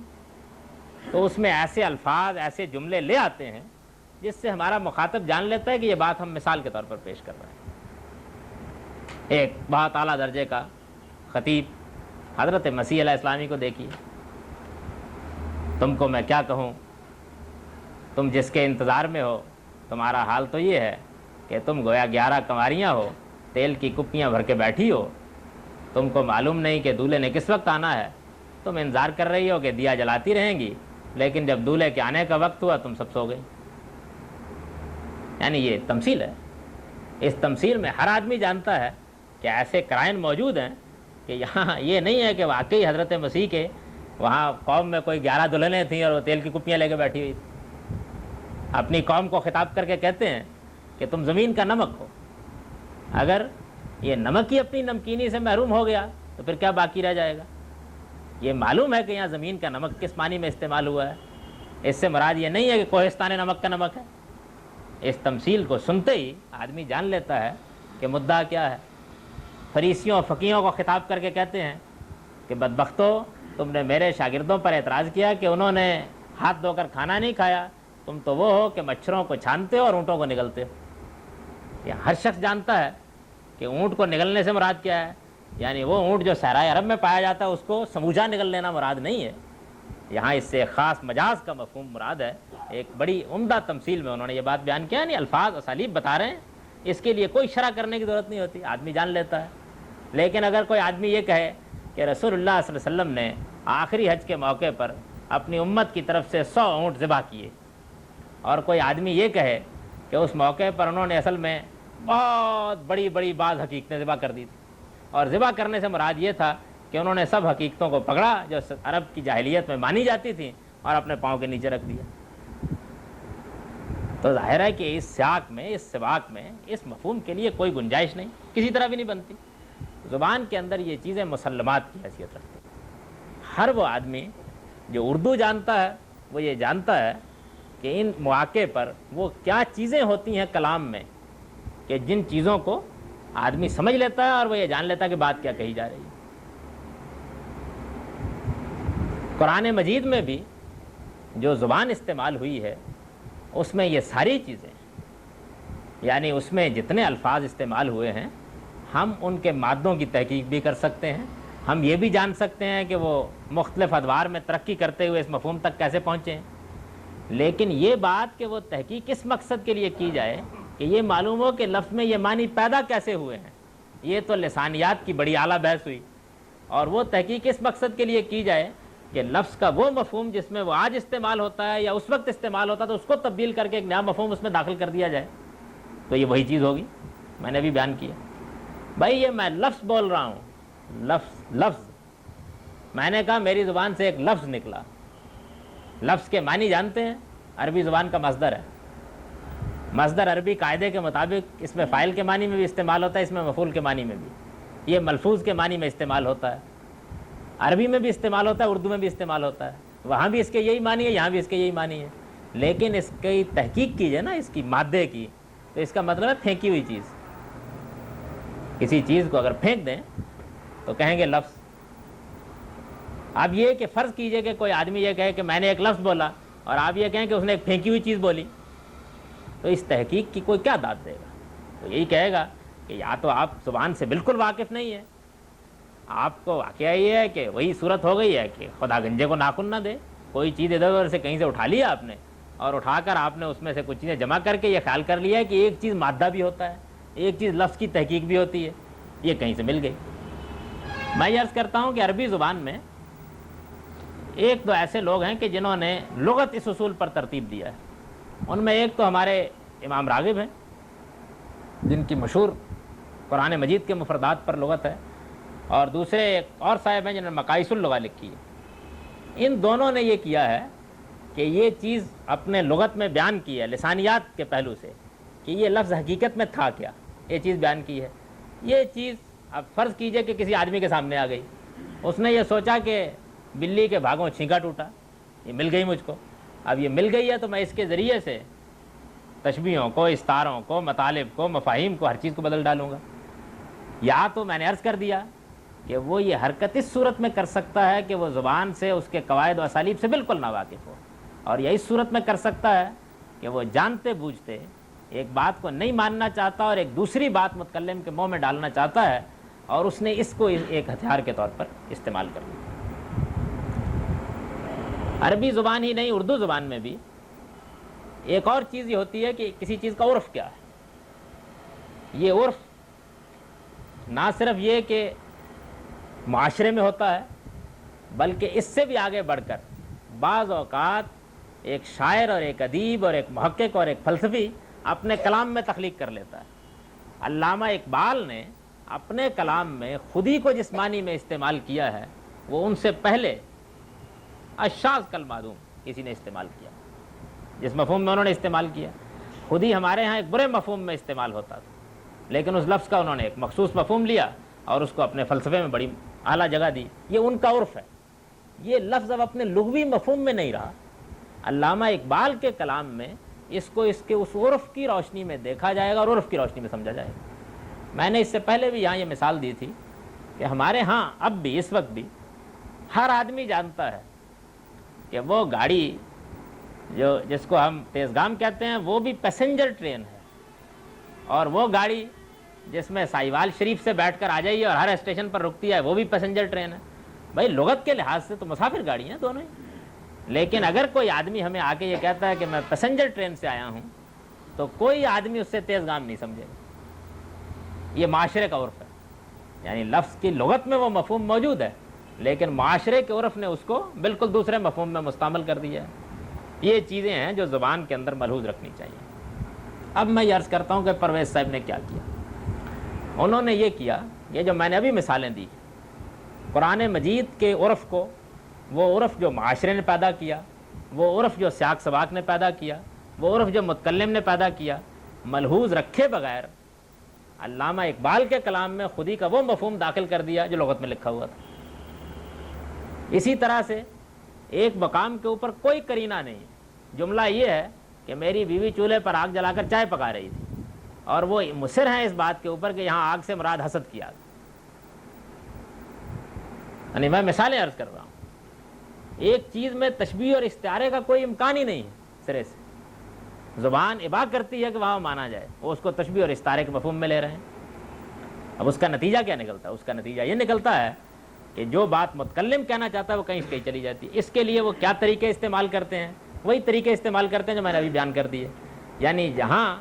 تو اس میں ایسے الفاظ، ایسے جملے لے آتے ہیں جس سے ہمارا مخاطب جان لیتا ہے کہ یہ بات ہم مثال کے طور پر پیش کر رہے ہیں۔ ایک بہت اعلیٰ درجے کا خطیب حضرت مسیح علیہ السلامی کو دیکھیے، تم کو میں کیا کہوں، تم جس کے انتظار میں ہو تمہارا حال تو یہ ہے کہ تم گویا 11 کنواریاں ہو، تیل کی کپیاں بھر کے بیٹھی ہو، تم کو معلوم نہیں کہ دولہے نے کس وقت آنا ہے، تم انتظار کر رہی ہو کہ دیا جلاتی رہیں گی، لیکن جب دولہے کے آنے کا وقت ہوا تم سب سو گئی۔ یعنی یہ تمثیل ہے۔ اس تمثیل میں ہر آدمی جانتا ہے کہ ایسے قرائن موجود ہیں کہ یہاں یہ نہیں ہے کہ واقعی حضرت مسیح کے وہاں قوم میں کوئی 11 دلہنیں تھیں اور وہ تیل کی کپیاں لے کے بیٹھی ہوئی تھی۔ اپنی قوم کو خطاب کر کے کہتے ہیں کہ تم زمین کا نمک ہو، اگر یہ نمک ہی اپنی نمکینی سے محروم ہو گیا تو پھر کیا باقی رہ جائے گا؟ یہ معلوم ہے کہ یہاں زمین کا نمک کس معنی میں استعمال ہوا ہے۔ اس سے مراد یہ نہیں ہے کہ کوہستان نمک کا نمک ہے۔ اس تمثیل کو سنتے ہی آدمی جان لیتا ہے کہ مدعا کیا ہے۔ فریسیوں فقیہوں کو خطاب کر کے کہتے ہیں کہ بدبختو، تم نے میرے شاگردوں پر اعتراض کیا کہ انہوں نے ہاتھ دھو کر کھانا نہیں کھایا، تم تو وہ ہو کہ مچھروں کو چھانتے ہو اور اونٹوں کو نگلتے ہو۔ یہ ہر شخص جانتا ہے کہ اونٹ کو نگلنے سے مراد کیا ہے، یعنی وہ اونٹ جو صحرائے عرب میں پایا جاتا ہے اس کو سموجہ نگل لینا مراد نہیں ہے، یہاں اس سے خاص مجاز کا مفہوم مراد ہے۔ ایک بڑی عمدہ تمثیل میں انہوں نے یہ بات بیان کیا، نہیں الفاظ اسالیب بتا رہے ہیں، اس کے لیے کوئی شرح کرنے کی ضرورت نہیں ہوتی، آدمی جان لیتا ہے۔ لیکن اگر کوئی آدمی یہ کہے کہ رسول اللہ صلی اللہ علیہ وسلم نے آخری حج کے موقع پر اپنی امت کی طرف سے 100 اونٹ ذبح کیے، اور کوئی آدمی یہ کہے کہ اس موقع پر انہوں نے اصل میں بہت بڑی بڑی بعض حقیقتیں ذبح کر دی تھی، اور ذبح کرنے سے مراد یہ تھا کہ انہوں نے سب حقیقتوں کو پکڑا جو عرب کی جاہلیت میں مانی جاتی تھیں اور اپنے پاؤں کے نیچے رکھ دیا، تو ظاہر ہے کہ اس سیاق میں، اس سباق میں اس مفہوم کے لیے کوئی گنجائش نہیں، کسی طرح بھی نہیں بنتی۔ زبان کے اندر یہ چیزیں مسلمات کی حیثیت رکھتی ہیں۔ ہر وہ آدمی جو اردو جانتا ہے وہ یہ جانتا ہے کہ ان مواقع پر وہ کیا چیزیں ہوتی ہیں کلام میں کہ جن چیزوں کو آدمی سمجھ لیتا ہے اور وہ یہ جان لیتا ہے کہ بات کیا کہی جا رہی ہے۔ قرآن مجید میں بھی جو زبان استعمال ہوئی ہے اس میں یہ ساری چیزیں، یعنی اس میں جتنے الفاظ استعمال ہوئے ہیں ہم ان کے مادوں کی تحقیق بھی کر سکتے ہیں، ہم یہ بھی جان سکتے ہیں کہ وہ مختلف ادوار میں ترقی کرتے ہوئے اس مفہوم تک کیسے پہنچے ہیں، لیکن یہ بات کہ وہ تحقیق کس مقصد کے لیے کی جائے کہ یہ معلوم ہو کہ لفظ میں یہ معنی پیدا کیسے ہوئے ہیں، یہ تو لسانیات کی بڑی اعلیٰ بحث ہوئی، اور وہ تحقیق اس مقصد کے لیے کی جائے کہ لفظ کا وہ مفہوم جس میں وہ آج استعمال ہوتا ہے یا اس وقت استعمال ہوتا ہے تو اس کو تبدیل کر کے ایک نیا مفہوم اس میں داخل کر دیا جائے، تو یہ وہی چیز ہوگی۔ میں نے بھی بیان کیا بھائی یہ میں لفظ بول رہا ہوں، لفظ میں نے کہا میری زبان سے ایک لفظ نکلا، لفظ کے معنی جانتے ہیں، عربی زبان کا مصدر ہے، مصدر عربی قاعدے کے مطابق اس میں فاعل کے معنی میں بھی استعمال ہوتا ہے، اس میں مفعول کے معنی میں بھی، یہ ملفوظ کے معنی میں استعمال ہوتا ہے، عربی میں بھی استعمال ہوتا ہے، اردو میں بھی استعمال ہوتا ہے، وہاں بھی اس کے یہی معنی ہے، یہاں بھی اس کے یہی معنی ہے، لیکن اس کی تحقیق کیجیے نا اس کی مادے کی، تو اس کا مطلب ہے پھینکی ہوئی چیز۔ کسی چیز کو اگر پھینک دیں تو کہیں گے لفظ۔ اب یہ کہ فرض کیجئے کہ کوئی آدمی یہ کہے کہ میں نے ایک لفظ بولا اور آپ یہ کہیں کہ اس نے ایک پھینکی ہوئی چیز بولی، تو اس تحقیق کی کوئی کیا داد دے گا؟ تو یہی کہے گا کہ یا تو آپ زبان سے بالکل واقف نہیں ہیں، آپ کو واقعہ یہ ہے کہ وہی صورت ہو گئی ہے کہ خدا گنجے کو ناخن نہ دے، کوئی چیز ادھر ادھر سے کہیں سے اٹھا لیا آپ نے، اور اٹھا کر آپ نے اس میں سے کچھ چیزیں جمع کر کے یہ خیال کر لیا ہے کہ ایک چیز مادہ بھی ہوتا ہے، ایک چیز لفظ کی تحقیق بھی ہوتی ہے، یہ کہیں سے مل گئی۔ میں یہ عرض کرتا ہوں کہ عربی زبان میں ایک تو ایسے لوگ ہیں کہ جنہوں نے لغت اس اصول پر ترتیب دیا ہے، ان میں ایک تو ہمارے امام راغب ہیں جن کی مشہور قرآن مجید کے مفردات پر لغت ہے، اور دوسرے ایک اور صاحب ہیں جنہوں نے مقائص اللغہ لکھی ہے۔ ان دونوں نے یہ کیا ہے کہ یہ چیز اپنے لغت میں بیان کی ہے لسانیات کے پہلو سے کہ یہ لفظ حقیقت میں تھا کیا، یہ چیز بیان کی ہے۔ یہ چیز اب فرض کیجئے کہ کسی آدمی کے سامنے آ گئی، اس نے یہ سوچا کہ بلی کے بھاگوں چھینکا ٹوٹا، یہ مل گئی مجھ کو، اب یہ مل گئی ہے تو میں اس کے ذریعے سے تشبیہوں کو، استعاروں کو، مطالب کو، مفاہیم کو، ہر چیز کو بدل ڈالوں گا۔ یا تو میں نے عرض کر دیا کہ وہ یہ حرکت اس صورت میں کر سکتا ہے کہ وہ زبان سے، اس کے قواعد و اسالیب سے بالکل ناواقف ہو، اور یہ اس صورت میں کر سکتا ہے کہ وہ جانتے بوجھتے ایک بات کو نہیں ماننا چاہتا اور ایک دوسری بات متکلم کے منہ میں ڈالنا چاہتا ہے، اور اس نے اس کو ایک ہتھیار کے طور پر استعمال کر لیا۔ عربی زبان ہی نہیں، اردو زبان میں بھی ایک اور چیز یہ ہوتی ہے کہ کسی چیز کا عرف کیا ہے۔ یہ عرف نہ صرف یہ کہ معاشرے میں ہوتا ہے، بلکہ اس سے بھی آگے بڑھ کر بعض اوقات ایک شاعر اور ایک ادیب اور ایک محقق اور ایک فلسفی اپنے کلام میں تخلیق کر لیتا ہے۔ علامہ اقبال نے اپنے کلام میں خودی کو جس معنی میں استعمال کیا ہے وہ ان سے پہلے الشاذ کالمعدوم کسی نے استعمال کیا، جس مفہوم میں انہوں نے استعمال کیا۔ خودی ہمارے ہاں ایک برے مفہوم میں استعمال ہوتا تھا، لیکن اس لفظ کا انہوں نے ایک مخصوص مفہوم لیا اور اس کو اپنے فلسفے میں بڑی اعلیٰ جگہ دی۔ یہ ان کا عرف ہے، یہ لفظ اب اپنے لغوی مفہوم میں نہیں رہا۔ علامہ اقبال کے کلام میں اس کو اس کے اس عرف کی روشنی میں دیکھا جائے گا اور عرف کی روشنی میں سمجھا جائے گا۔ میں نے اس سے پہلے بھی یہاں یہ مثال دی تھی کہ ہمارے ہاں اب بھی، اس وقت بھی ہر آدمی جانتا ہے کہ وہ گاڑی جس کو ہم تیزگام کہتے ہیں وہ بھی پیسنجر ٹرین ہے، اور وہ گاڑی جس میں سائیوال شریف سے بیٹھ کر آ جائیے اور ہر اسٹیشن پر رکتی ہے وہ بھی پیسنجر ٹرین ہے۔ بھائی لغت کے لحاظ سے تو مسافر گاڑی ہیں دونوں ہی، لیکن اگر کوئی آدمی ہمیں آ کے یہ کہتا ہے کہ میں پیسنجر ٹرین سے آیا ہوں تو کوئی آدمی اس سے تیزگام نہیں سمجھے گا۔ یہ معاشرے کا عرف ہے، یعنی لفظ کی لغت میں وہ مفہوم موجود ہے لیکن معاشرے کے عرف نے اس کو بالکل دوسرے مفہوم میں مستعمل کر دیا ہے۔ یہ چیزیں ہیں جو زبان کے اندر ملحوظ رکھنی چاہیے۔ اب میں یہ عرض کرتا ہوں کہ پرویز صاحب نے کیا کیا۔ انہوں نے یہ کیا، یہ جو میں نے ابھی مثالیں دی، قرآن مجید کے عرف کو، وہ عرف جو معاشرے نے پیدا کیا، وہ عرف جو سیاق سباق نے پیدا کیا، وہ عرف جو متکلم نے پیدا کیا، ملحوظ رکھے بغیر علامہ اقبال کے کلام میں خودی کا وہ مفہوم داخل کر دیا جو لغت میں لکھا ہوا تھا۔ اسی طرح سے ایک مقام کے اوپر کوئی کرینہ نہیں، جملہ یہ ہے کہ میری بیوی چولہے پر آگ جلا کر چائے پکا رہی تھی، اور وہ مصر ہیں اس بات کے اوپر کہ یہاں آگ سے مراد حسد کی آگ۔ یعنی میں مثالیں عرض کر رہا ہوں، ایک چیز میں تشبیہ اور استعارے کا کوئی امکان ہی نہیں ہے سرے سے۔ زبان اباح کرتی ہے کہ وہاں مانا جائے، وہ اس کو تشبیہ اور استعارے کے مفہوم میں لے رہے ہیں۔ اب اس کا نتیجہ کیا نکلتا ہے؟ اس کا نتیجہ یہ نکلتا ہے کہ جو بات متکلم کہنا چاہتا ہے وہ کہیں سے کہیں چلی جاتی ہے۔ اس کے لیے وہ کیا طریقے استعمال کرتے ہیں؟ وہی طریقے استعمال کرتے ہیں جو میں نے ابھی بیان کر دیے، یعنی جہاں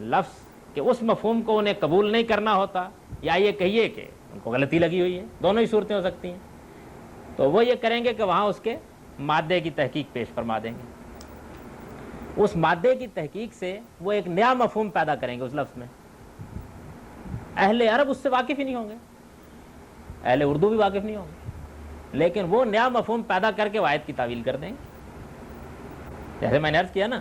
لفظ کے اس مفہوم کو انہیں قبول نہیں کرنا ہوتا، یا یہ کہیے کہ ان کو غلطی لگی ہوئی ہے، دونوں ہی صورتیں ہو سکتی ہیں، تو وہ یہ کریں گے کہ وہاں اس کے مادے کی تحقیق پیش فرما دیں گے۔ اس مادے کی تحقیق سے وہ ایک نیا مفہوم پیدا کریں گے اس لفظ میں۔ اہل عرب اس سے واقف ہی نہیں ہوں گے، اہل اردو بھی واقف نہیں ہوں گے، لیکن وہ نیا مفہوم پیدا کر کے آیت کی تعویل کر دیں گے۔ جیسے میں نے عرض کیا نا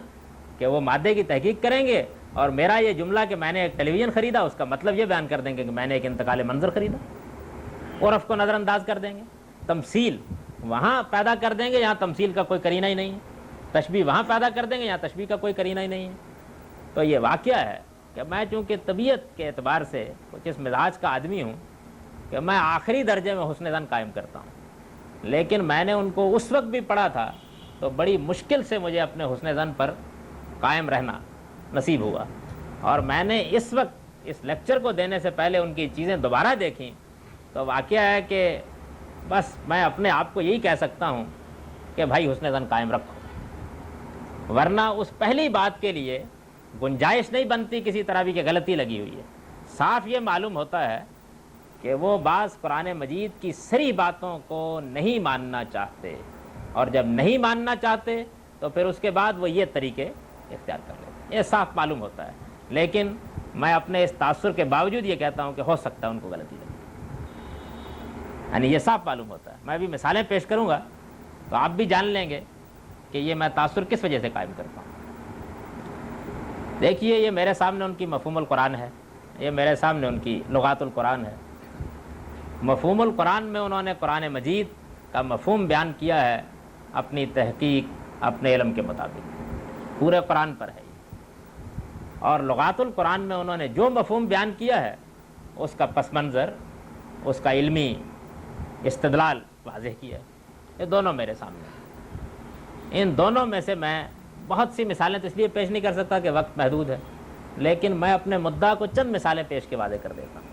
کہ وہ مادے کی تحقیق کریں گے، اور میرا یہ جملہ کہ میں نے ایک ٹیلی ویژن خریدا، اس کا مطلب یہ بیان کر دیں گے کہ میں نے ایک انتقال منظر خریدا۔ عرف کو نظر انداز کر دیں گے، تمثیل وہاں پیدا کر دیں گے یہاں تمثیل کا کوئی کرینہ ہی نہیں ہے، تشبیہ وہاں پیدا کر دیں گے یہاں تشبیہ کا کوئی کرینہ ہی نہیں ہے۔ تو یہ واقعہ ہے کہ میں چونکہ طبیعت کے اعتبار سے کچھ اس مزاج کا آدمی ہوں کہ میں آخری درجے میں حسن ظن قائم کرتا ہوں، لیکن میں نے ان کو اس وقت بھی پڑھا تھا تو بڑی مشکل سے مجھے اپنے حسن ظن پر قائم رہنا نصیب ہوا، اور میں نے اس وقت اس لیکچر کو دینے سے پہلے ان کی چیزیں دوبارہ دیکھیں تو واقعہ ہے کہ بس میں اپنے آپ کو یہی کہہ سکتا ہوں کہ بھائی حسن ظن قائم رکھو، ورنہ اس پہلی بات کے لیے گنجائش نہیں بنتی کسی طرح بھی کہ غلطی لگی ہوئی ہے۔ صاف یہ معلوم ہوتا ہے کہ وہ بعض قرآن مجید کی صریح باتوں کو نہیں ماننا چاہتے، اور جب نہیں ماننا چاہتے تو پھر اس کے بعد وہ یہ طریقے اختیار کر لیتے۔ یہ صاف معلوم ہوتا ہے، لیکن میں اپنے اس تاثر کے باوجود یہ کہتا ہوں کہ ہو سکتا ہے ان کو غلطی لگے، یعنی یہ صاف معلوم ہوتا ہے۔ میں بھی مثالیں پیش کروں گا تو آپ بھی جان لیں گے کہ یہ میں تاثر کس وجہ سے قائم کرتا ہوں۔ دیکھیے یہ میرے سامنے ان کی مفہوم القرآن ہے، یہ میرے سامنے ان کی لغات القرآن ہے۔ مفہوم القرآن میں انہوں نے قرآن مجید کا مفہوم بیان کیا ہے اپنی تحقیق، اپنے علم کے مطابق، پورے قرآن پر ہے۔ اور لغات القرآن میں انہوں نے جو مفہوم بیان کیا ہے اس کا پس منظر، اس کا علمی استدلال واضح کیا ہے۔ یہ دونوں میرے سامنے ہیں۔ ان دونوں میں سے میں بہت سی مثالیں تو اس لیے پیش نہیں کر سکتا کہ وقت محدود ہے، لیکن میں اپنے مدعا کو چند مثالیں پیش کے واضح کر دیتا ہوں،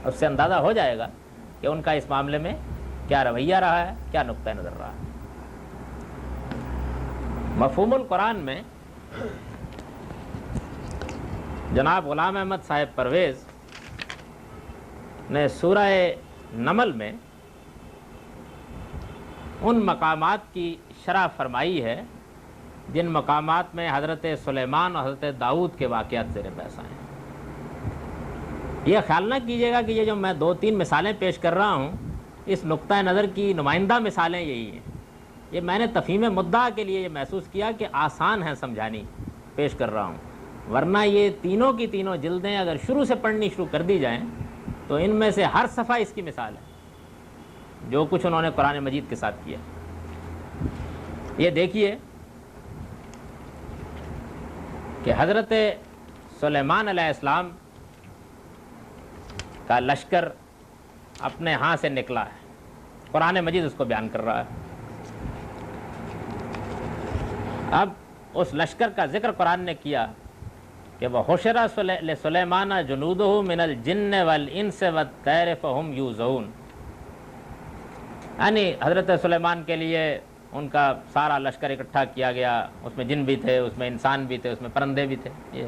اس سے اندازہ ہو جائے گا کہ ان کا اس معاملے میں کیا رویہ رہا ہے، کیا نقطہ نظر رہا ہے۔ مفہوم القرآن میں جناب غلام احمد صاحب پرویز نے سورہ نمل میں ان مقامات کی شرح فرمائی ہے جن مقامات میں حضرت سلیمان اور حضرت داؤد کے واقعات زیر بحث آئے ہیں۔ یہ خیال نہ کیجیے گا کہ یہ جو میں 2-3 مثالیں پیش کر رہا ہوں اس نقطہ نظر کی نمائندہ مثالیں یہی ہیں۔ یہ میں نے تفہیم مدعا کے لیے یہ محسوس کیا کہ آسان ہے سمجھانی، پیش کر رہا ہوں، ورنہ یہ تینوں کی تینوں جلدیں اگر شروع سے پڑھنی شروع کر دی جائیں تو ان میں سے ہر صفحہ اس کی مثال ہے جو کچھ انہوں نے قرآن مجید کے ساتھ کیا۔ یہ دیکھیے کہ حضرت سلیمان علیہ السلام کا لشکر اپنے ہاں سے نکلا ہے، قرآن مجید اس کو بیان کر رہا ہے۔ اب اس لشکر کا ذکر قرآن نے کیا کہ وہ حشر لسلیمان جنودہ من الجن والانس والطیر فہم یوزعون، یعنی حضرت سلیمان کے لیے ان کا سارا لشکر اکٹھا کیا گیا، اس میں جن بھی تھے، اس میں انسان بھی تھے، اس میں پرندے بھی تھے۔ یہ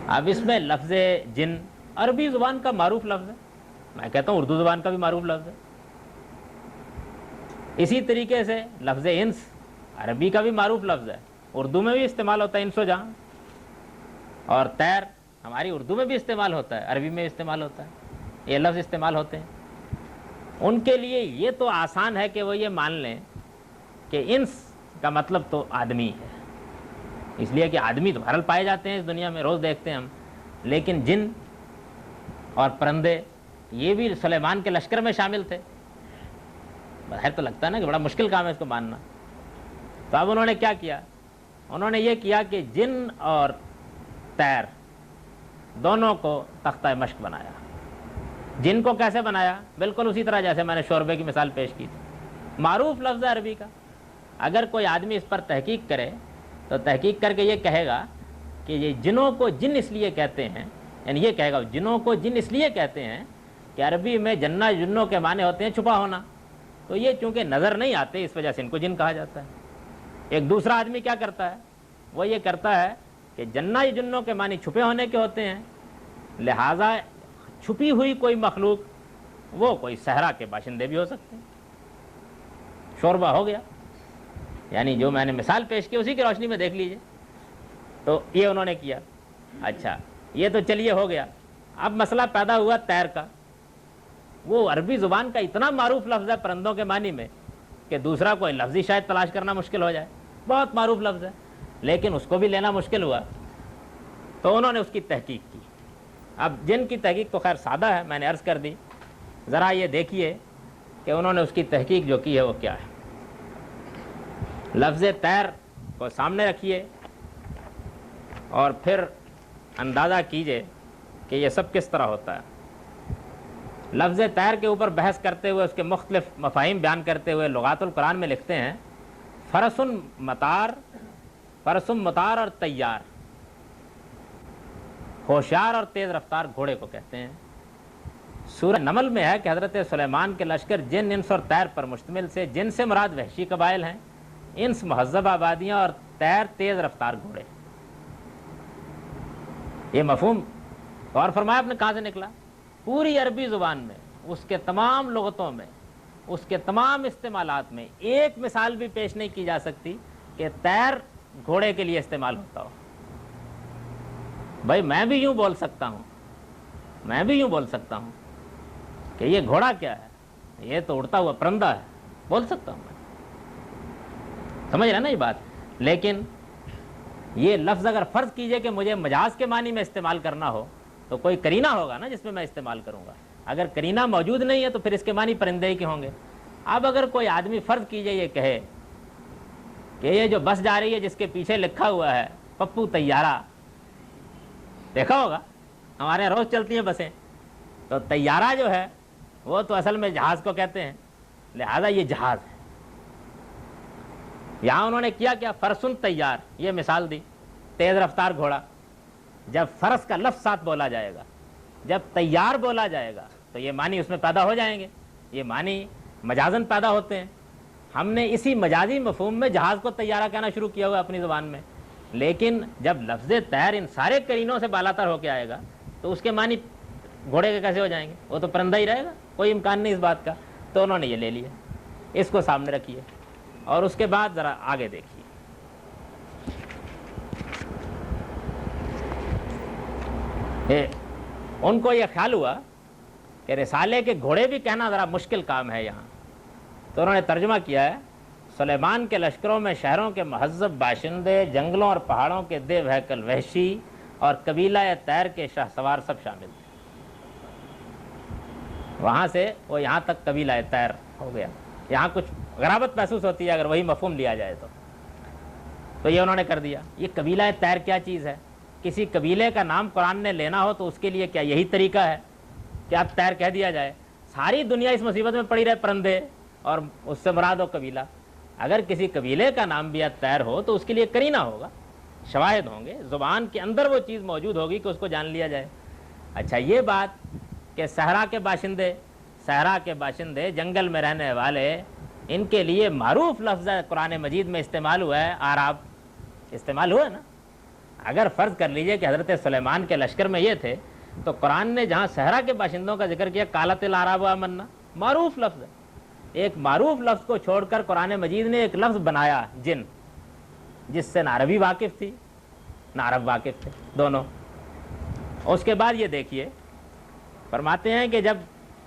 اب اس میں لفظ جن عربی زبان کا معروف لفظ ہے، میں کہتا ہوں اردو زبان کا بھی معروف لفظ ہے۔ اسی طریقے سے لفظ انس عربی کا بھی معروف لفظ ہے، اردو میں بھی استعمال ہوتا ہے، انس و جہاں۔ اور طیر ہماری اردو میں بھی استعمال ہوتا ہے، عربی میں استعمال ہوتا ہے، یہ لفظ استعمال ہوتے ہیں۔ ان کے لیے یہ تو آسان ہے کہ وہ یہ مان لیں کہ انس کا مطلب تو آدمی ہے، اس لیے کہ آدمی تو بہرحال پائے جاتے ہیں اس دنیا میں، روز دیکھتے ہیں ہم، لیکن جن اور پرندے یہ بھی سلیمان کے لشکر میں شامل تھے۔ بظاہر تو لگتا ہے نا کہ بڑا مشکل کام ہے اس کو ماننا۔ تو اب انہوں نے کیا کیا؟ انہوں نے یہ کیا کہ جن اور طیر دونوں کو تختہ مشق بنایا۔ جن کو کیسے بنایا؟ بالکل اسی طرح جیسے میں نے شوربے کی مثال پیش کی تھی، معروف لفظ ہے عربی کا۔ اگر کوئی آدمی اس پر تحقیق کرے تو تحقیق کر کے یہ کہے گا کہ یہ جنوں کو جن اس لیے کہتے ہیں، یعنی یہ کہے گا جنوں کو جن اس لیے کہتے ہیں کہ عربی میں جنہ جنوں کے معنی ہوتے ہیں چھپا ہونا، تو یہ چونکہ نظر نہیں آتے اس وجہ سے ان کو جن کہا جاتا ہے۔ ایک دوسرا آدمی کیا کرتا ہے؟ وہ یہ کرتا ہے کہ جنہ جنوں کے معنی چھپے ہونے کے ہوتے ہیں، لہٰذا چھپی ہوئی کوئی مخلوق وہ کوئی صحرا کے باشندے بھی ہو سکتے ہیں۔ شوربہ ہو گیا، یعنی جو میں نے مثال پیش کی اسی کی روشنی میں دیکھ لیجئے۔ تو یہ انہوں نے کیا۔ اچھا یہ تو چلیے ہو گیا، اب مسئلہ پیدا ہوا طیر کا۔ وہ عربی زبان کا اتنا معروف لفظ ہے پرندوں کے معنی میں کہ دوسرا کوئی لفظی شاید تلاش کرنا مشکل ہو جائے، بہت معروف لفظ ہے، لیکن اس کو بھی لینا مشکل ہوا، تو انہوں نے اس کی تحقیق کی۔ اب جن کی تحقیق تو خیر سادہ ہے، میں نے عرض کر دی، ذرا یہ دیکھیے کہ انہوں نے اس کی تحقیق جو کی ہے وہ کیا ہے۔ لفظ طیر کو سامنے رکھیے اور پھر اندازہ کیجئے کہ یہ سب کس طرح ہوتا ہے۔ لفظ طیر کے اوپر بحث کرتے ہوئے، اس کے مختلف مفاہیم بیان کرتے ہوئے لغات القرآن میں لکھتے ہیں فرسن مطار اور تیار، ہوشیار اور تیز رفتار گھوڑے کو کہتے ہیں۔ سورہ نمل میں ہے کہ حضرت سلیمان کے لشکر جن، انس اور طیر پر مشتمل سے، جن سے مراد وحشی قبائل ہیں، انس مہذب آبادیاں اور طیر تیز رفتار گھوڑے۔ یہ مفہوم غور فرمایا آپ نے کہاں سے نکلا؟ پوری عربی زبان میں، اس کے تمام لغتوں میں، اس کے تمام استعمالات میں ایک مثال بھی پیش نہیں کی جا سکتی کہ طیر گھوڑے کے لیے استعمال ہوتا ہو۔ بھائی میں بھی یوں بول سکتا ہوں، میں بھی یوں بول سکتا ہوں کہ یہ گھوڑا کیا ہے، یہ تو اڑتا ہوا پرندہ ہے، بول سکتا ہوں میں، سمجھ رہے نا یہ بات. لیکن یہ لفظ اگر فرض کیجئے کہ مجھے مجاز کے معنی میں استعمال کرنا ہو تو کوئی کرینہ ہوگا نا جس میں میں استعمال کروں گا. اگر کرینہ موجود نہیں ہے تو پھر اس کے معنی پرندے ہی کے ہوں گے. اب اگر کوئی آدمی فرض کیجئے یہ کہے کہ یہ جو بس جا رہی ہے جس کے پیچھے لکھا ہوا ہے پپو طیارہ، دیکھا ہوگا ہمارے یہاں روز چلتی ہیں بسیں، تو طیارہ جو ہے وہ تو اصل میں جہاز کو کہتے ہیں، لہذا یہ جہاز ہے. یہاں انہوں نے کیا فرسن طیار، یہ مثال دی، تیز رفتار گھوڑا. جب فرس کا لفظ ساتھ بولا جائے گا، جب طیار بولا جائے گا تو یہ معنی اس میں پیدا ہو جائیں گے. یہ معنی مجازن پیدا ہوتے ہیں. ہم نے اسی مجازی مفہوم میں جہاز کو طیارہ کہنا شروع کیا ہوا اپنی زبان میں، لیکن جب لفظ طیر ان سارے کرینوں سے بالاتر ہو کے آئے گا تو اس کے معنی گھوڑے کے کیسے ہو جائیں گے؟ وہ تو پرندہ ہی رہے گا، کوئی امکان نہیں اس بات کا. تو انہوں نے یہ لے لیا، اس کو سامنے رکھیے اور اس کے بعد ذرا آگے دیکھیے. ان کو یہ خیال ہوا کہ رسالے کے گھوڑے بھی کہنا ذرا مشکل کام ہے یہاں، تو انہوں نے ترجمہ کیا ہے سلیمان کے لشکروں میں شہروں کے مہذب باشندے، جنگلوں اور پہاڑوں کے دیو ہیکل وحشی اور قبیلہ طیر کے شاہ سوار سب شامل تھے. وہاں سے وہ یہاں تک قبیلہ طیر ہو گیا. یہاں کچھ غرابت محسوس ہوتی ہے اگر وہی مفہوم لیا جائے تو یہ انہوں نے کر دیا. یہ قبیلہ طیر کیا چیز ہے؟ کسی قبیلے کا نام قرآن نے لینا ہو تو اس کے لیے کیا یہی طریقہ ہے کہ اب طیر کہہ دیا جائے؟ ساری دنیا اس مصیبت میں پڑی رہے پرندے اور اس سے مراد ہو قبیلہ. اگر کسی قبیلے کا نام بھی طیر ہو تو اس کے لیے کرینہ ہوگا، شواہد ہوں گے، زبان کے اندر وہ چیز موجود ہوگی کہ اس کو جان لیا جائے. اچھا یہ بات کہ صحرا کے باشندے جنگل میں رہنے والے، ان کے لیے معروف لفظ قرآن مجید میں استعمال ہوا ہے آراب، استعمال ہوا ہے نا. اگر فرض کر لیجئے کہ حضرت سلیمان کے لشکر میں یہ تھے تو قرآن نے جہاں صحرا کے باشندوں کا ذکر کیا قالت الاعراب آمنا، معروف لفظ ہے. ایک معروف لفظ کو چھوڑ کر قرآن مجید نے ایک لفظ بنایا جن، جس سے نہ عربی واقف تھی نہ عرب واقف تھے دونوں. اس کے بعد یہ دیکھیے فرماتے ہیں کہ جب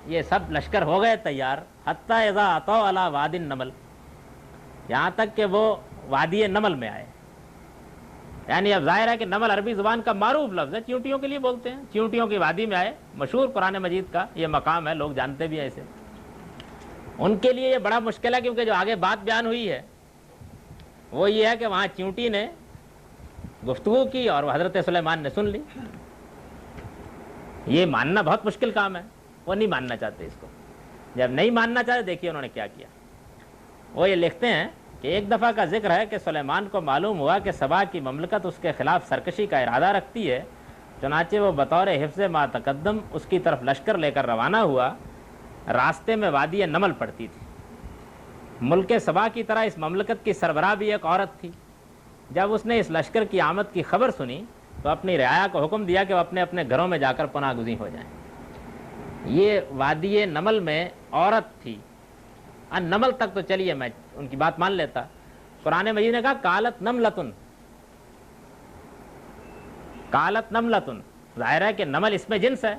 یہ سب لشکر ہو گئے تیار، حتی اذا اتوا علی واد النمل، یہاں تک کہ وہ وادی نمل میں آئے. یعنی اب ظاہر ہے کہ نمل عربی زبان کا معروف لفظ ہے، چیونٹیوں کے لیے بولتے ہیں. چیونٹیوں کی وادی میں آئے، مشہور قرآن مجید کا یہ مقام ہے، لوگ جانتے بھی ہیں اسے. ان کے لیے یہ بڑا مشکل ہے کیونکہ جو آگے بات بیان ہوئی ہے وہ یہ ہے کہ وہاں چیونٹی نے گفتگو کی اور وہ حضرت سلیمان نے سن لی. یہ ماننا بہت مشکل کام ہے، وہ نہیں ماننا چاہتے اس کو. جب نہیں ماننا چاہتے دیکھیے انہوں نے کیا کیا. وہ یہ لکھتے ہیں کہ ایک دفعہ کا ذکر ہے کہ سلیمان کو معلوم ہوا کہ سبا کی مملکت اس کے خلاف سرکشی کا ارادہ رکھتی ہے، چنانچہ وہ بطور حفظ ما تقدم اس کی طرف لشکر لے کر روانہ ہوا. راستے میں وادی نمل پڑتی تھی. ملک سبا کی طرح اس مملکت کی سربراہ بھی ایک عورت تھی. جب اس نے اس لشکر کی آمد کی خبر سنی تو اپنی رعایا کو حکم دیا کہ وہ اپنے اپنے گھروں میں جا کر پناہ گزین ہو جائیں. یہ وادی نمل میں عورت تھی. نمل تک تو چلیے میں ان کی بات مان لیتا. قرآن مجید نے کہا کالت نملتن، کالت نملتن، ظاہر ہے کہ نمل اس میں جنس ہے،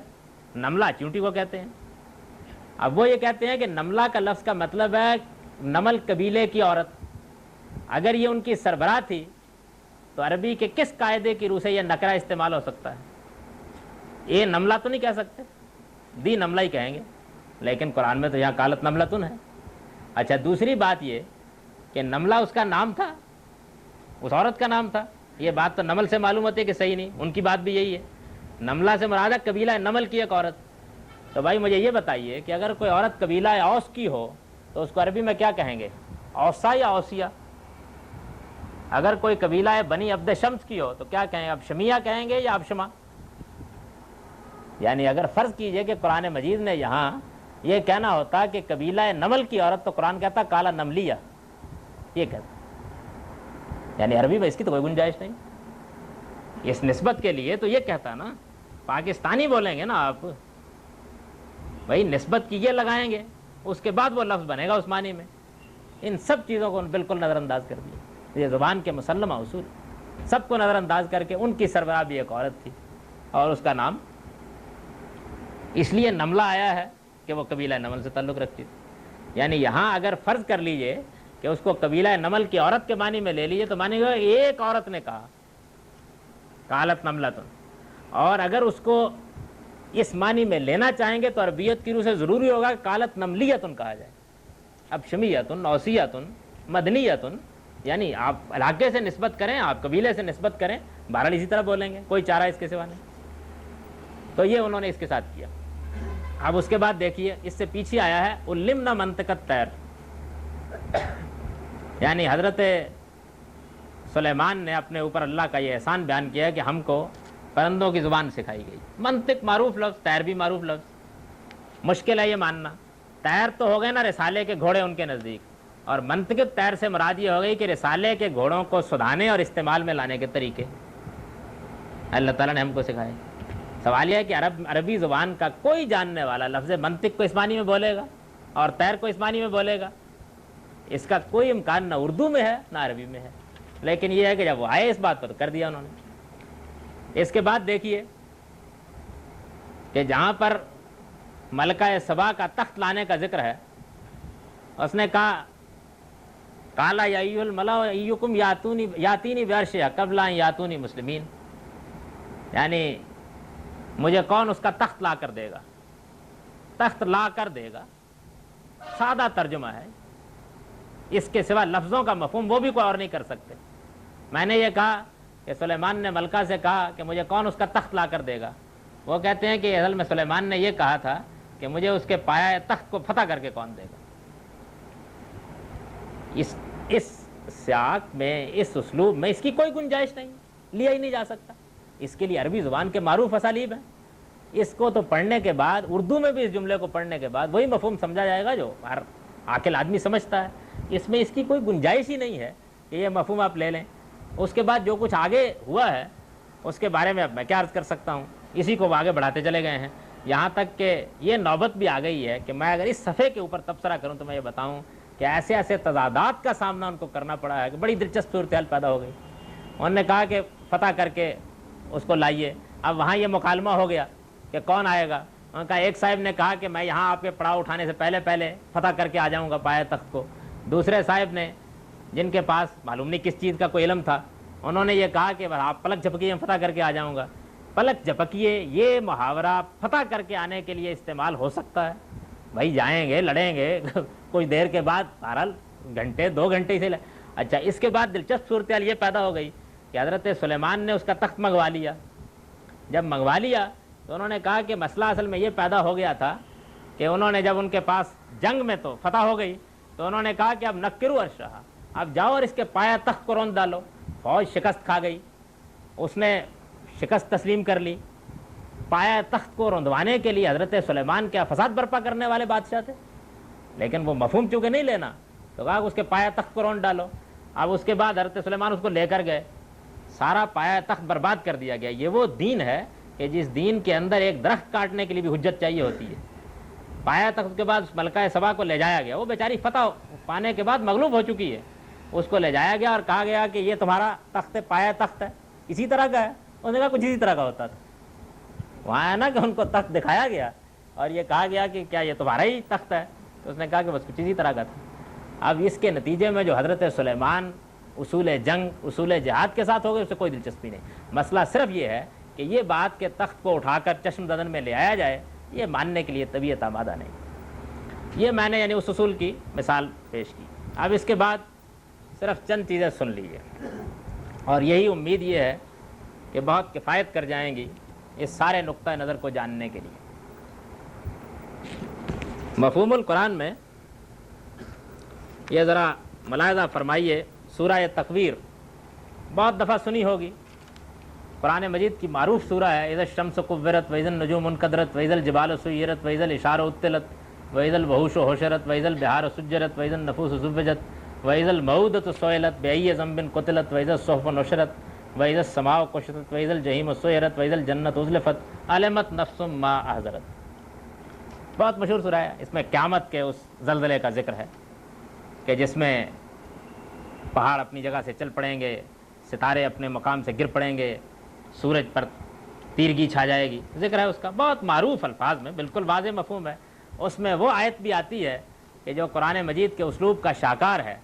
نملہ چیونٹی کو کہتے ہیں. اب وہ یہ کہتے ہیں کہ نملہ کا لفظ کا مطلب ہے نمل قبیلے کی عورت. اگر یہ ان کی سربراہ تھی تو عربی کے کس قاعدے کی روح سے یہ نکرہ استعمال ہو سکتا ہے؟ یہ نملہ تو نہیں کہہ سکتے، دی نملہ ہی کہیں گے، لیکن قرآن میں تو یہاں کالت نملتن ہے. اچھا دوسری بات یہ کہ نملہ اس کا نام تھا، اس عورت کا نام تھا. یہ بات تو نمل سے معلوم ہوتی ہے کہ صحیح نہیں، ان کی بات بھی یہی ہے. نملہ سے مراد ہے قبیلہ نمل کی ایک عورت. تو بھائی مجھے یہ بتائیے کہ اگر کوئی عورت قبیلہ اوس کی ہو تو اس کو عربی میں کیا کہیں گے؟ اوسا یا اوسیا؟ اگر کوئی قبیلہ بنی عبد شمس کی ہو تو کیا کہیں؟ ابشمیہ کہیں گے یا ابشما؟ یعنی اگر فرض کیجئے کہ قرآن مجید نے یہاں یہ کہنا ہوتا کہ قبیلہ نمل کی عورت تو قرآن کہتا کالا نملیہ، یہ کہتا. یعنی عربی میں اس کی تو کوئی گنجائش نہیں. اس نسبت کے لیے تو یہ کہتا نا، پاکستانی بولیں گے نا آپ، بھائی نسبت کی یہ لگائیں گے، اس کے بعد وہ لفظ بنے گا اس معنی میں. ان سب چیزوں کو بالکل نظر انداز کر دیا. یہ زبان کے مسلمہ اصول. سب کو نظر انداز کر کے ان کی سربراہ بھی ایک عورت تھی اور اس کا نام اس لیے نملہ آیا ہے کہ وہ قبیلہ نمل سے تعلق رکھتی تھی. یعنی یہاں اگر فرض کر لیجئے کہ اس کو قبیلہ نمل کی عورت کے معنی میں لے لیجئے تو مانے گا ایک عورت نے کہا قالت نملۃ، اور اگر اس کو اس معنی میں لینا چاہیں گے تو عربیت کی روح سے ضروری ہوگا کہ قالت نملیۃ کہا جائے. اب شمیۃ، اوسیۃ، مدنیۃ، یعنی آپ علاقے سے نسبت کریں، آپ قبیلے سے نسبت کریں، بہرحال اسی طرح بولیں گے، کوئی چارہ اس کے سوا نہیں. تو یہ انہوں نے اس کے ساتھ کیا. اب اس کے بعد دیکھیے اس سے پیچھے آیا ہے علمنا منطق الطیر، یعنی حضرت سلیمان نے اپنے اوپر اللہ کا یہ احسان بیان کیا ہے کہ ہم کو پرندوں کی زبان سکھائی گئی. منطق معروف لفظ، طیر بھی معروف لفظ، مشکل ہے یہ ماننا. طیر تو ہو گئے نا رسالے کے گھوڑے ان کے نزدیک، اور منطق طیر سے مراد یہ ہو گئی کہ رسالے کے گھوڑوں کو سدھانے اور استعمال میں لانے کے طریقے اللہ تعالیٰ نے ہم کو سکھائے. سوال یہ ہے کہ عربی زبان کا کوئی جاننے والا لفظ منطق کو اس معنی میں بولے گا اور طیر کو اس معنی میں بولے گا؟ اس کا کوئی امکان نہ اردو میں ہے نہ عربی میں ہے. لیکن یہ ہے کہ جب وہ آئے اس بات پر کر دیا انہوں نے. اس کے بعد دیکھیے کہ جہاں پر ملکہ سبا کا تخت لانے کا ذکر ہے، اس نے کہا قالا یا ایھا الملأ ایکم یاتینی بعرشھا قبل ان یاتونی مسلمین، یعنی مجھے کون اس کا تخت لا کر دے گا، تخت لا کر دے گا. سادہ ترجمہ ہے، اس کے سوا لفظوں کا مفہوم وہ بھی کوئی اور نہیں کر سکتے. میں نے یہ کہا کہ سلیمان نے ملکہ سے کہا کہ مجھے کون اس کا تخت لا کر دے گا. وہ کہتے ہیں کہ اصل میں سلیمان نے یہ کہا تھا کہ مجھے اس کے پایا تخت کو فتح کر کے کون دے گا. اس سیاق میں، اس اسلوب میں اس کی کوئی گنجائش نہیں، لیا ہی نہیں جا سکتا. اس کے لیے عربی زبان کے معروف اسالیب ہیں. اس کو تو پڑھنے کے بعد، اردو میں بھی اس جملے کو پڑھنے کے بعد وہی مفہوم سمجھا جائے گا جو ہر عاقل آدمی سمجھتا ہے. اس میں اس کی کوئی گنجائش ہی نہیں ہے کہ یہ مفہوم آپ لے لیں. اس کے بعد جو کچھ آگے ہوا ہے اس کے بارے میں اب میں کیا عرض کر سکتا ہوں، اسی کو وہ آگے بڑھاتے چلے گئے ہیں. یہاں تک کہ یہ نوبت بھی آ گئی ہے کہ میں اگر اس صفحے کے اوپر تبصرہ کروں تو میں یہ بتاؤں کہ ایسے ایسے تضادات کا سامنا ان کو کرنا پڑا ہے کہ بڑی دلچسپ صورتحال پیدا ہو گئی. انہوں نے کہا کہ فتح کر کے اس کو لائیے. اب وہاں یہ مکالمہ ہو گیا کہ کون آئے گا. انہوں نے کہا ایک صاحب نے کہا کہ میں یہاں آپ کے پڑاؤ اٹھانے سے پہلے پہلے فتح کر کے آ جاؤں گا پایا تخت کو. دوسرے صاحب نے، جن کے پاس معلوم نہیں کس چیز کا کوئی علم تھا، انہوں نے یہ کہا کہ آپ پلک جھپکیے، فتح کر کے آ جاؤں گا. پلک جھپکیے یہ محاورہ فتح کر کے آنے کے لیے استعمال ہو سکتا ہے؟ بھائی جائیں گے، لڑیں گے کچھ دیر کے بعد، بہرحال گھنٹے 2 گھنٹے سے اچھا. اس کے بعد دلچسپ صورتحال یہ پیدا ہو گئی کہ حضرت سلیمان نے اس کا تخت منگوا لیا. جب منگوا لیا تو انہوں نے کہا کہ مسئلہ اصل میں یہ پیدا ہو گیا تھا کہ انہوں نے جب ان کے پاس جنگ میں تو فتح ہو گئی تو انہوں نے کہا کہ اب نکروا عرشھا، اب جاؤ اور اس کے پایا تخت کو روند ڈالو. فوج شکست کھا گئی، اس نے شکست تسلیم کر لی. پایا تخت کو روندوانے کے لیے حضرت سلیمان کیا فساد برپا کرنے والے بادشاہ تھے، لیکن وہ مفہوم چونکہ نہیں لینا تو کہا کہ اس کے پایا تخت کو روند ڈالو. اب اس کے بعد حضرت سلیمان اس کو لے کر گئے، سارا پایا تخت برباد کر دیا گیا. یہ وہ دین ہے کہ جس دین کے اندر ایک درخت کاٹنے کے لیے بھی حجت چاہیے ہوتی ہے. پایا تخت کے بعد ملکہ سبا کو لے جایا گیا. وہ بیچاری فتح پانے کے بعد مغلوب ہو چکی ہے. اس کو لے جایا گیا اور کہا گیا کہ یہ تمہارا تخت پایا تخت ہے، اسی طرح کا ہے. انہوں نے کہا کچھ اسی طرح کا ہوتا تھا. وہاں ہے نا کہ ان کو تخت دکھایا گیا اور یہ کہا گیا کہ کیا یہ تمہارا ہی تخت ہے؟ تو اس نے کہا کہ بس کچھ اسی طرح کا تھا. اب اس کے نتیجے میں جو حضرت سلیمان اصول جنگ، اصول جہاد کے ساتھ ہو گئے، اس سے کوئی دلچسپی نہیں. مسئلہ صرف یہ ہے کہ یہ بات کہ تخت کو اٹھا کر چشم ددن میں لے آیا جائے، یہ ماننے کے لیے طبیعت آمادہ نہیں. یہ میں نے یعنی اس اصول کی مثال پیش کی. اب اس کے بعد صرف چند چیزیں سن لیجیے اور یہی امید یہ ہے کہ بہت کفایت کر جائیں گی اس سارے نقطہ نظر کو جاننے کے لیے. مفہوم القرآن میں یہ ذرا ملاحظہ فرمائیے. سورہ تکویر بہت دفعہ سنی ہوگی، قرآن مجید کی معروف سورہ ہے. اذا الشمس کورت واذا النجوم انکدرت واذا الجبال سیرت واذا العشار عطلت واذا الوحوش حشرت واذا البحار سجرت واذا النفوس زوجت واذا الموءودة سئلت بأي ذنب قتلت واذا الصحف نشرت واذا السماء كشطت واذا الجحيم سعرت واذا الجنة أزلفت علمت نفس ما أحضرت. بہت مشہور سورہ ہے. اس میں قیامت کے اس زلزلے کا ذکر ہے کہ جس میں پہاڑ اپنی جگہ سے چل پڑیں گے، ستارے اپنے مقام سے گر پڑیں گے، سورج پر تیرگی چھا جائے گی، ذکر ہے اس کا بہت معروف الفاظ میں، بالکل واضح مفہوم ہے۔ اس میں وہ آیت بھی آتی ہے کہ جو قرآن مجید کے اسلوب کا شاکار ہے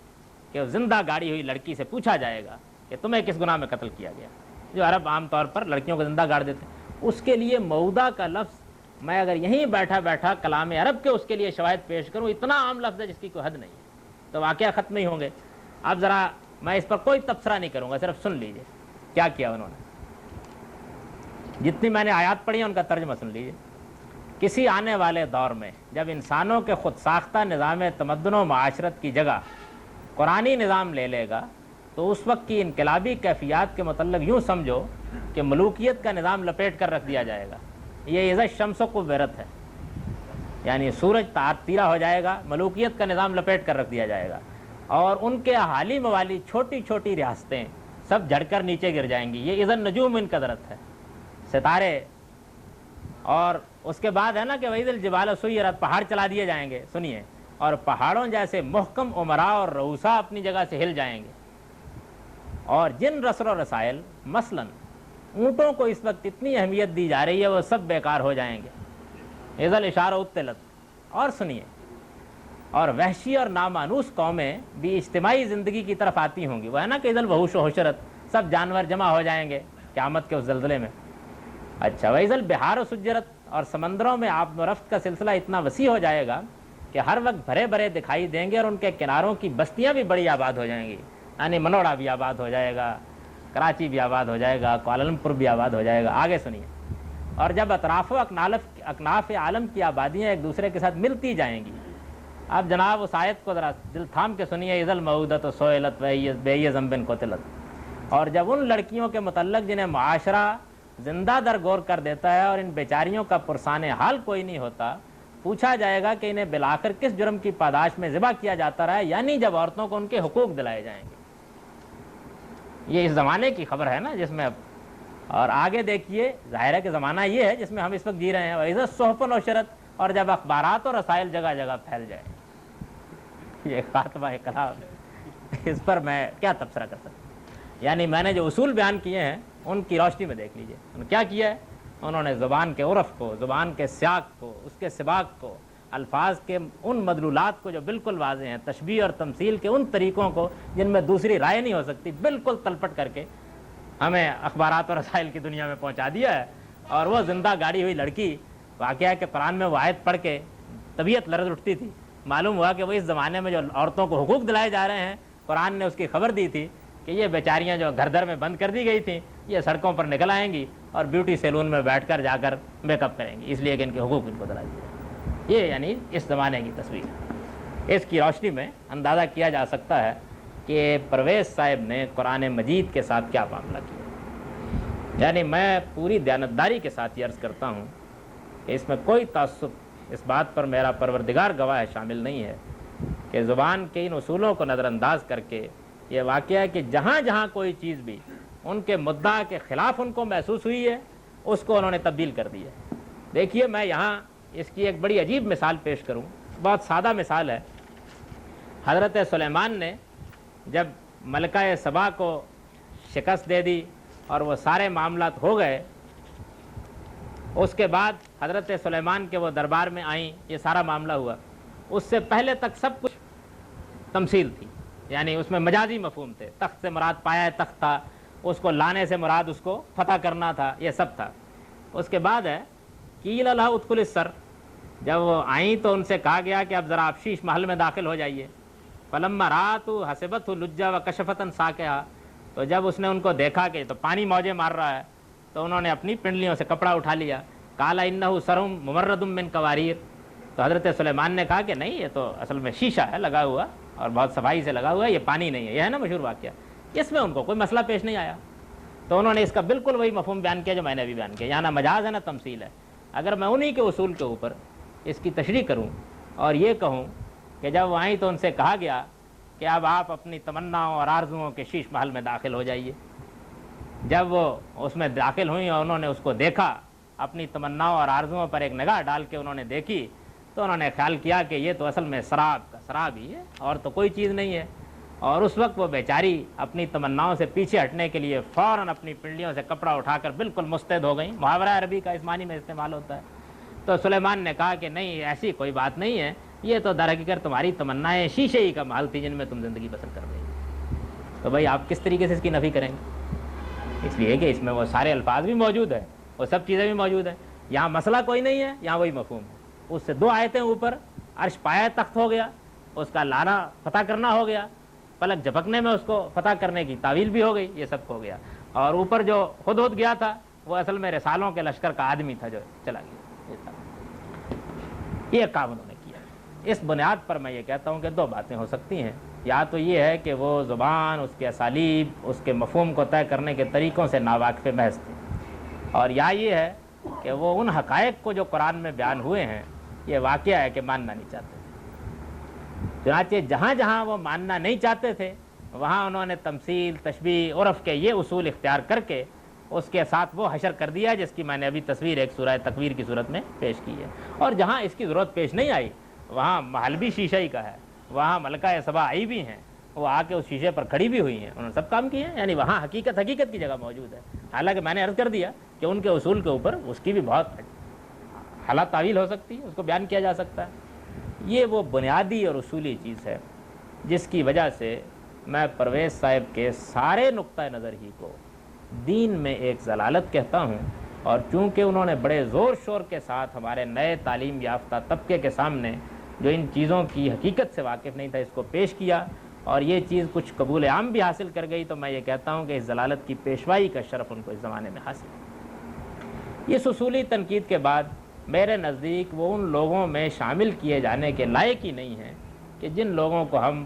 کہ زندہ گاڑی ہوئی لڑکی سے پوچھا جائے گا کہ تمہیں کس گناہ میں قتل کیا گیا، جو عرب عام طور پر لڑکیوں کو زندہ گاڑ دیتے ہیں۔ اس کے لیے موعودہ کا لفظ میں اگر یہیں بیٹھا بیٹھا کلام عرب کے اس کے لیے شواہد پیش کروں، اتنا عام لفظ ہے جس کی کوئی حد نہیں ہے، تو واقعہ ختم نہیں ہوں گے۔ اب ذرا میں اس پر کوئی تبصرہ نہیں کروں گا، صرف سن لیجئے کیا کیا انہوں نے۔ جتنی میں نے آیات پڑھی ہیں ان کا ترجمہ سن لیجئے۔ کسی آنے والے دور میں جب انسانوں کے خود ساختہ نظام تمدن و معاشرت کی جگہ قرآنی نظام لے لے گا تو اس وقت کی انقلابی کیفیات کے متعلق یوں سمجھو کہ ملوکیت کا نظام لپیٹ کر رکھ دیا جائے گا۔ یہ عزت شمس و قوت ہے، یعنی سورج تیرا ہو جائے گا، ملوکیت کا نظام لپیٹ کر رکھ دیا جائے گا، اور ان کے احالی موالی چھوٹی چھوٹی ریاستیں سب جھڑ کر نیچے گر جائیں گی۔ یہ اذن نجوم ان قدرت ہے، ستارے، اور اس کے بعد ہے نا کہ وَإِذَا الْجِبَالُ سُيِّرَتْ، پہاڑ چلا دیے جائیں گے، سنیے، اور پہاڑوں جیسے محکم امراء اور رؤساء اپنی جگہ سے ہل جائیں گے، اور جن رسل و رسائل مثلا اونٹوں کو اس وقت اتنی اہمیت دی جا رہی ہے وہ سب بیکار ہو جائیں گے۔ اذا الاشار عطلت، اور سنیے، اور وحشی اور نامانوس قومیں بھی اجتماعی زندگی کی طرف آتی ہوں گی، وہ ہے نا کہ اذا الوحوش حشرت، سب جانور جمع ہو جائیں گے قیامت کے اس زلزلے میں۔ اچھا، وَإِذَا الْبِحَارُ سُجِّرَتْ، اور سمندروں میں آمد و رفت کا سلسلہ اتنا وسیع ہو جائے گا کہ ہر وقت بھرے بھرے دکھائی دیں گے، اور ان کے کناروں کی بستیاں بھی بڑی آباد ہو جائیں گی، یعنی منوڑا بھی آباد ہو جائے گا، کراچی بھی آباد ہو جائے گا، کوالالمپور بھی آباد ہو جائے گا۔ آگے سنیے، اور جب اطراف و اکناف عالم کی آبادیاں ایک دوسرے کے ساتھ ملتی جائیں گی۔ اب جناب اس آیت کو ذرا دل تھام کے سنیے، اذا الموءودۃ سئلت بأی ذنب قتلت، اور جب ان لڑکیوں کے متعلق جنہیں معاشرہ زندہ درگور کر دیتا ہے اور ان بیچاریوں کا پرسان حال کوئی نہیں ہوتا، پوچھا جائے گا کہ انہیں بلاخر کس جرم کی پاداش میں ذبح کیا جاتا رہا ہے، یعنی جب عورتوں کو ان کے حقوق دلائے جائیں گے۔ یہ اس زمانے کی خبر ہے نا جس میں، اور آگے دیکھیے، ظاہر ہے کہ زمانہ یہ ہے جس میں ہم اس وقت جی رہے ہیں، وَإِذَا الصُّحُفُ نُشِرَتْ، اور جب اخبارات اور رسائل جگہ جگہ پھیل جائیں۔ یہ خاتمہ کلام، اس پر میں کیا تبصرہ کر سکتا ہوں؟ یعنی میں نے جو اصول بیان کیے ہیں ان کی روشنی میں دیکھ لیجئے انہوں نے کیا کیا ہے۔ انہوں نے زبان کے عرف کو، زبان کے سیاق کو، اس کے سباق کو، الفاظ کے ان مدلولات کو جو بالکل واضح ہیں، تشبیہ اور تمثیل کے ان طریقوں کو جن میں دوسری رائے نہیں ہو سکتی، بالکل تلپٹ کر کے ہمیں اخبارات اور رسائل کی دنیا میں پہنچا دیا ہے۔ اور وہ زندہ گاڑی ہوئی لڑکی، واقعہ ہے کہ قرآن میں وہ آیت پڑھ کے طبیعت لرز اٹھتی تھی، معلوم ہوا کہ وہ اس زمانے میں جو عورتوں کو حقوق دلائے جا رہے ہیں، قرآن نے اس کی خبر دی تھی کہ یہ بیچاریاں جو گھر در میں بند کر دی گئی تھیں، یہ سڑکوں پر نکل آئیں گی اور بیوٹی سیلون میں بیٹھ کر جا کر میک اپ کریں گی، اس لیے کہ ان کے حقوق ان کو دلائے جائیں۔ یہ یعنی اس زمانے کی تصویر ہے۔ اس کی روشنی میں اندازہ کیا جا سکتا ہے کہ پرویز صاحب نے قرآن مجید کے ساتھ کیا معاملہ کیا۔ یعنی میں پوری دیانتداری کے ساتھ یہ عرض کرتا ہوں کہ اس میں کوئی تعصب، اس بات پر میرا پروردگار گواہ ہے، شامل نہیں ہے کہ زبان کے ان اصولوں کو نظر انداز کر کے یہ واقعہ ہے کہ جہاں جہاں کوئی چیز بھی ان کے مدعا کے خلاف ان کو محسوس ہوئی ہے، اس کو انہوں نے تبدیل کر دیا ہے۔ دیکھیے، میں یہاں اس کی ایک بڑی عجیب مثال پیش کروں، بہت سادہ مثال ہے۔ حضرت سلیمان نے جب ملکہ سبا کو شکست دے دی اور وہ سارے معاملات ہو گئے، اس کے بعد حضرت سلیمان کے وہ دربار میں آئیں، یہ سارا معاملہ ہوا۔ اس سے پہلے تک سب کچھ تمثیل تھی، یعنی اس میں مجازی مفہوم تھے، تخت سے مراد پایا تخت تھا، اس کو لانے سے مراد اس کو فتح کرنا تھا، یہ سب تھا۔ اس کے بعد ہے قیل لها ادخل السر، جب وہ آئیں تو ان سے کہا گیا کہ اب ذرا آپ شیش محل میں داخل ہو جائیے۔ فلما رات حسبت لجا و کشفتن ساقیا، تو جب اس نے ان کو دیکھا کہ تو پانی موجے مار رہا ہے، تو انہوں نے اپنی پنڈلیوں سے کپڑا اٹھا لیا۔ قال انہ سرم ممرد من قواریر، تو حضرت سلیمان نے کہا کہ نہیں، یہ تو اصل میں شیشہ ہے لگا ہوا اور بہت صفائی سے لگا ہوا ہے، یہ پانی نہیں ہے۔ یہ ہے نا مشہور واقعہ، اس میں ان کو کوئی مسئلہ پیش نہیں آیا۔ تو انہوں نے اس کا بالکل وہی مفہوم بیان کیا جو میں نے بھی بیان کیا، یہاں نہ مجاز ہے نہ تمثیل ہے۔ اگر میں انہی کے اصول کے اوپر اس کی تشریح کروں اور یہ کہوں کہ جب وہ آئیں تو ان سے کہا گیا کہ اب آپ اپنی تمناؤں اور آرزوؤں کے شیش محل میں داخل ہو جائیے۔ جب وہ اس میں داخل ہوئیں اور انہوں نے اس کو دیکھا، اپنی تمناؤں اور آرزوؤں پر ایک نگاہ ڈال کے انہوں نے دیکھی، تو انہوں نے خیال کیا کہ یہ تو اصل میں سراب کا سراب ہی ہے اور تو کوئی چیز نہیں ہے۔ اور اس وقت وہ بیچاری اپنی تمناؤں سے پیچھے ہٹنے کے لیے فوراً اپنی پنڈلیوں سے کپڑا اٹھا کر بالکل مستعد ہو گئیں. محاورہ عربی کا اس معنی میں استعمال ہوتا ہے. تو سلیمان نے کہا کہ نہیں، ایسی کوئی بات نہیں ہے، یہ تو در حقیقت تمہاری تمنائیں شیشے ہی کا محل تھی جن میں تم زندگی بسر کر رہی. تو بھائی آپ کس طریقے سے اس کی نفی کریں گے؟ اس لیے کہ اس میں وہ سارے الفاظ بھی موجود ہیں، وہ سب چیزیں بھی موجود ہیں. یہاں مسئلہ کوئی نہیں ہے، یہاں وہی مفہوم ہے. اس سے 2 آیتیں اوپر عرش پایا تخت ہو گیا، اس کا لانا فتح کرنا ہو گیا، پلک جھپکنے میں اس کو فتح کرنے کی تعویل بھی ہو گئی، یہ سب ہو گیا. اور اوپر جو خود گیا تھا وہ اصل میں رسالوں کے لشکر کا آدمی تھا جو چلا گیا. یہ کام انہوں نے کیا. اس بنیاد پر میں یہ کہتا ہوں کہ 2 باتیں ہو سکتی ہیں. یا تو یہ ہے کہ وہ زبان، اس کے اسالیب، اس کے مفہوم کو طے کرنے کے طریقوں سے ناواقف محض تھے، اور یا یہ ہے کہ وہ ان حقائق کو جو قرآن میں بیان ہوئے ہیں یہ واقعہ ہے کہ ماننا نہیں چاہتے تھے. چنانچہ جہاں جہاں وہ ماننا نہیں چاہتے تھے وہاں انہوں نے تمثیل، تشبیہ، عرف کے یہ اصول اختیار کر کے اس کے ساتھ وہ حشر کر دیا جس کی میں نے ابھی تصویر ایک سورہ تکویر کی صورت میں پیش کی ہے. اور جہاں اس کی ضرورت پیش نہیں آئی وہاں محل بھی شیشہ ہی کا ہے، وہاں ملکہ سبا آئی بھی ہیں، وہ آ کے اس شیشے پر کھڑی بھی ہوئی ہیں، انہوں نے سب کام کیے ہیں. یعنی وہاں حقیقت کی جگہ موجود ہے. حالانکہ میں نے عرض کر دیا کہ ان کے اصول کے اوپر اس کی بھی بہت حالات تعویل ہو سکتی ہے، اس کو بیان کیا جا سکتا ہے. یہ وہ بنیادی اور اصولی چیز ہے جس کی وجہ سے میں پرویز صاحب کے سارے نقطہ نظر ہی کو دین میں ایک ضلالت کہتا ہوں. اور چونکہ انہوں نے بڑے زور شور کے ساتھ ہمارے نئے تعلیم یافتہ طبقے کے سامنے جو ان چیزوں کی حقیقت سے واقف نہیں تھا اس کو پیش کیا اور یہ چیز کچھ قبول عام بھی حاصل کر گئی، تو میں یہ کہتا ہوں کہ اس ضلالت کی پیشوائی کا شرف ان کو اس زمانے میں حاصل ہے. اس اصولی تنقید کے بعد میرے نزدیک وہ ان لوگوں میں شامل کیے جانے کے لائق ہی نہیں ہیں کہ جن لوگوں کو ہم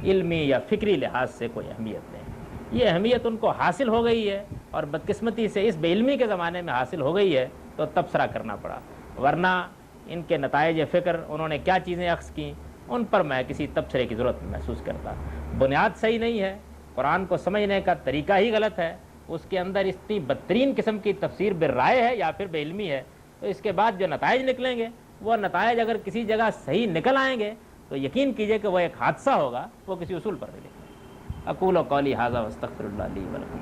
علمی یا فکری لحاظ سے کوئی اہمیت دیں. یہ اہمیت ان کو حاصل ہو گئی ہے اور بدقسمتی سے اس بے علمی کے زمانے میں حاصل ہو گئی ہے تو تبصرہ کرنا پڑا، ورنہ ان کے نتائج فکر انہوں نے کیا چیزیں اخذ کیں ان پر میں کسی تبصرے کی ضرورت محسوس کرتا. بنیاد صحیح نہیں ہے، قرآن کو سمجھنے کا طریقہ ہی غلط ہے، اس کے اندر اتنی بدترین قسم کی تفسیر بالرائے ہے یا پھر بے علمی ہے. تو اس کے بعد جو نتائج نکلیں گے وہ نتائج اگر کسی جگہ صحیح نکل آئیں گے تو یقین کیجئے کہ وہ ایک حادثہ ہوگا، وہ کسی اصول پر نہیں لکھیں. اقول قولی ھذا واستغفر اللہ لی ولکم.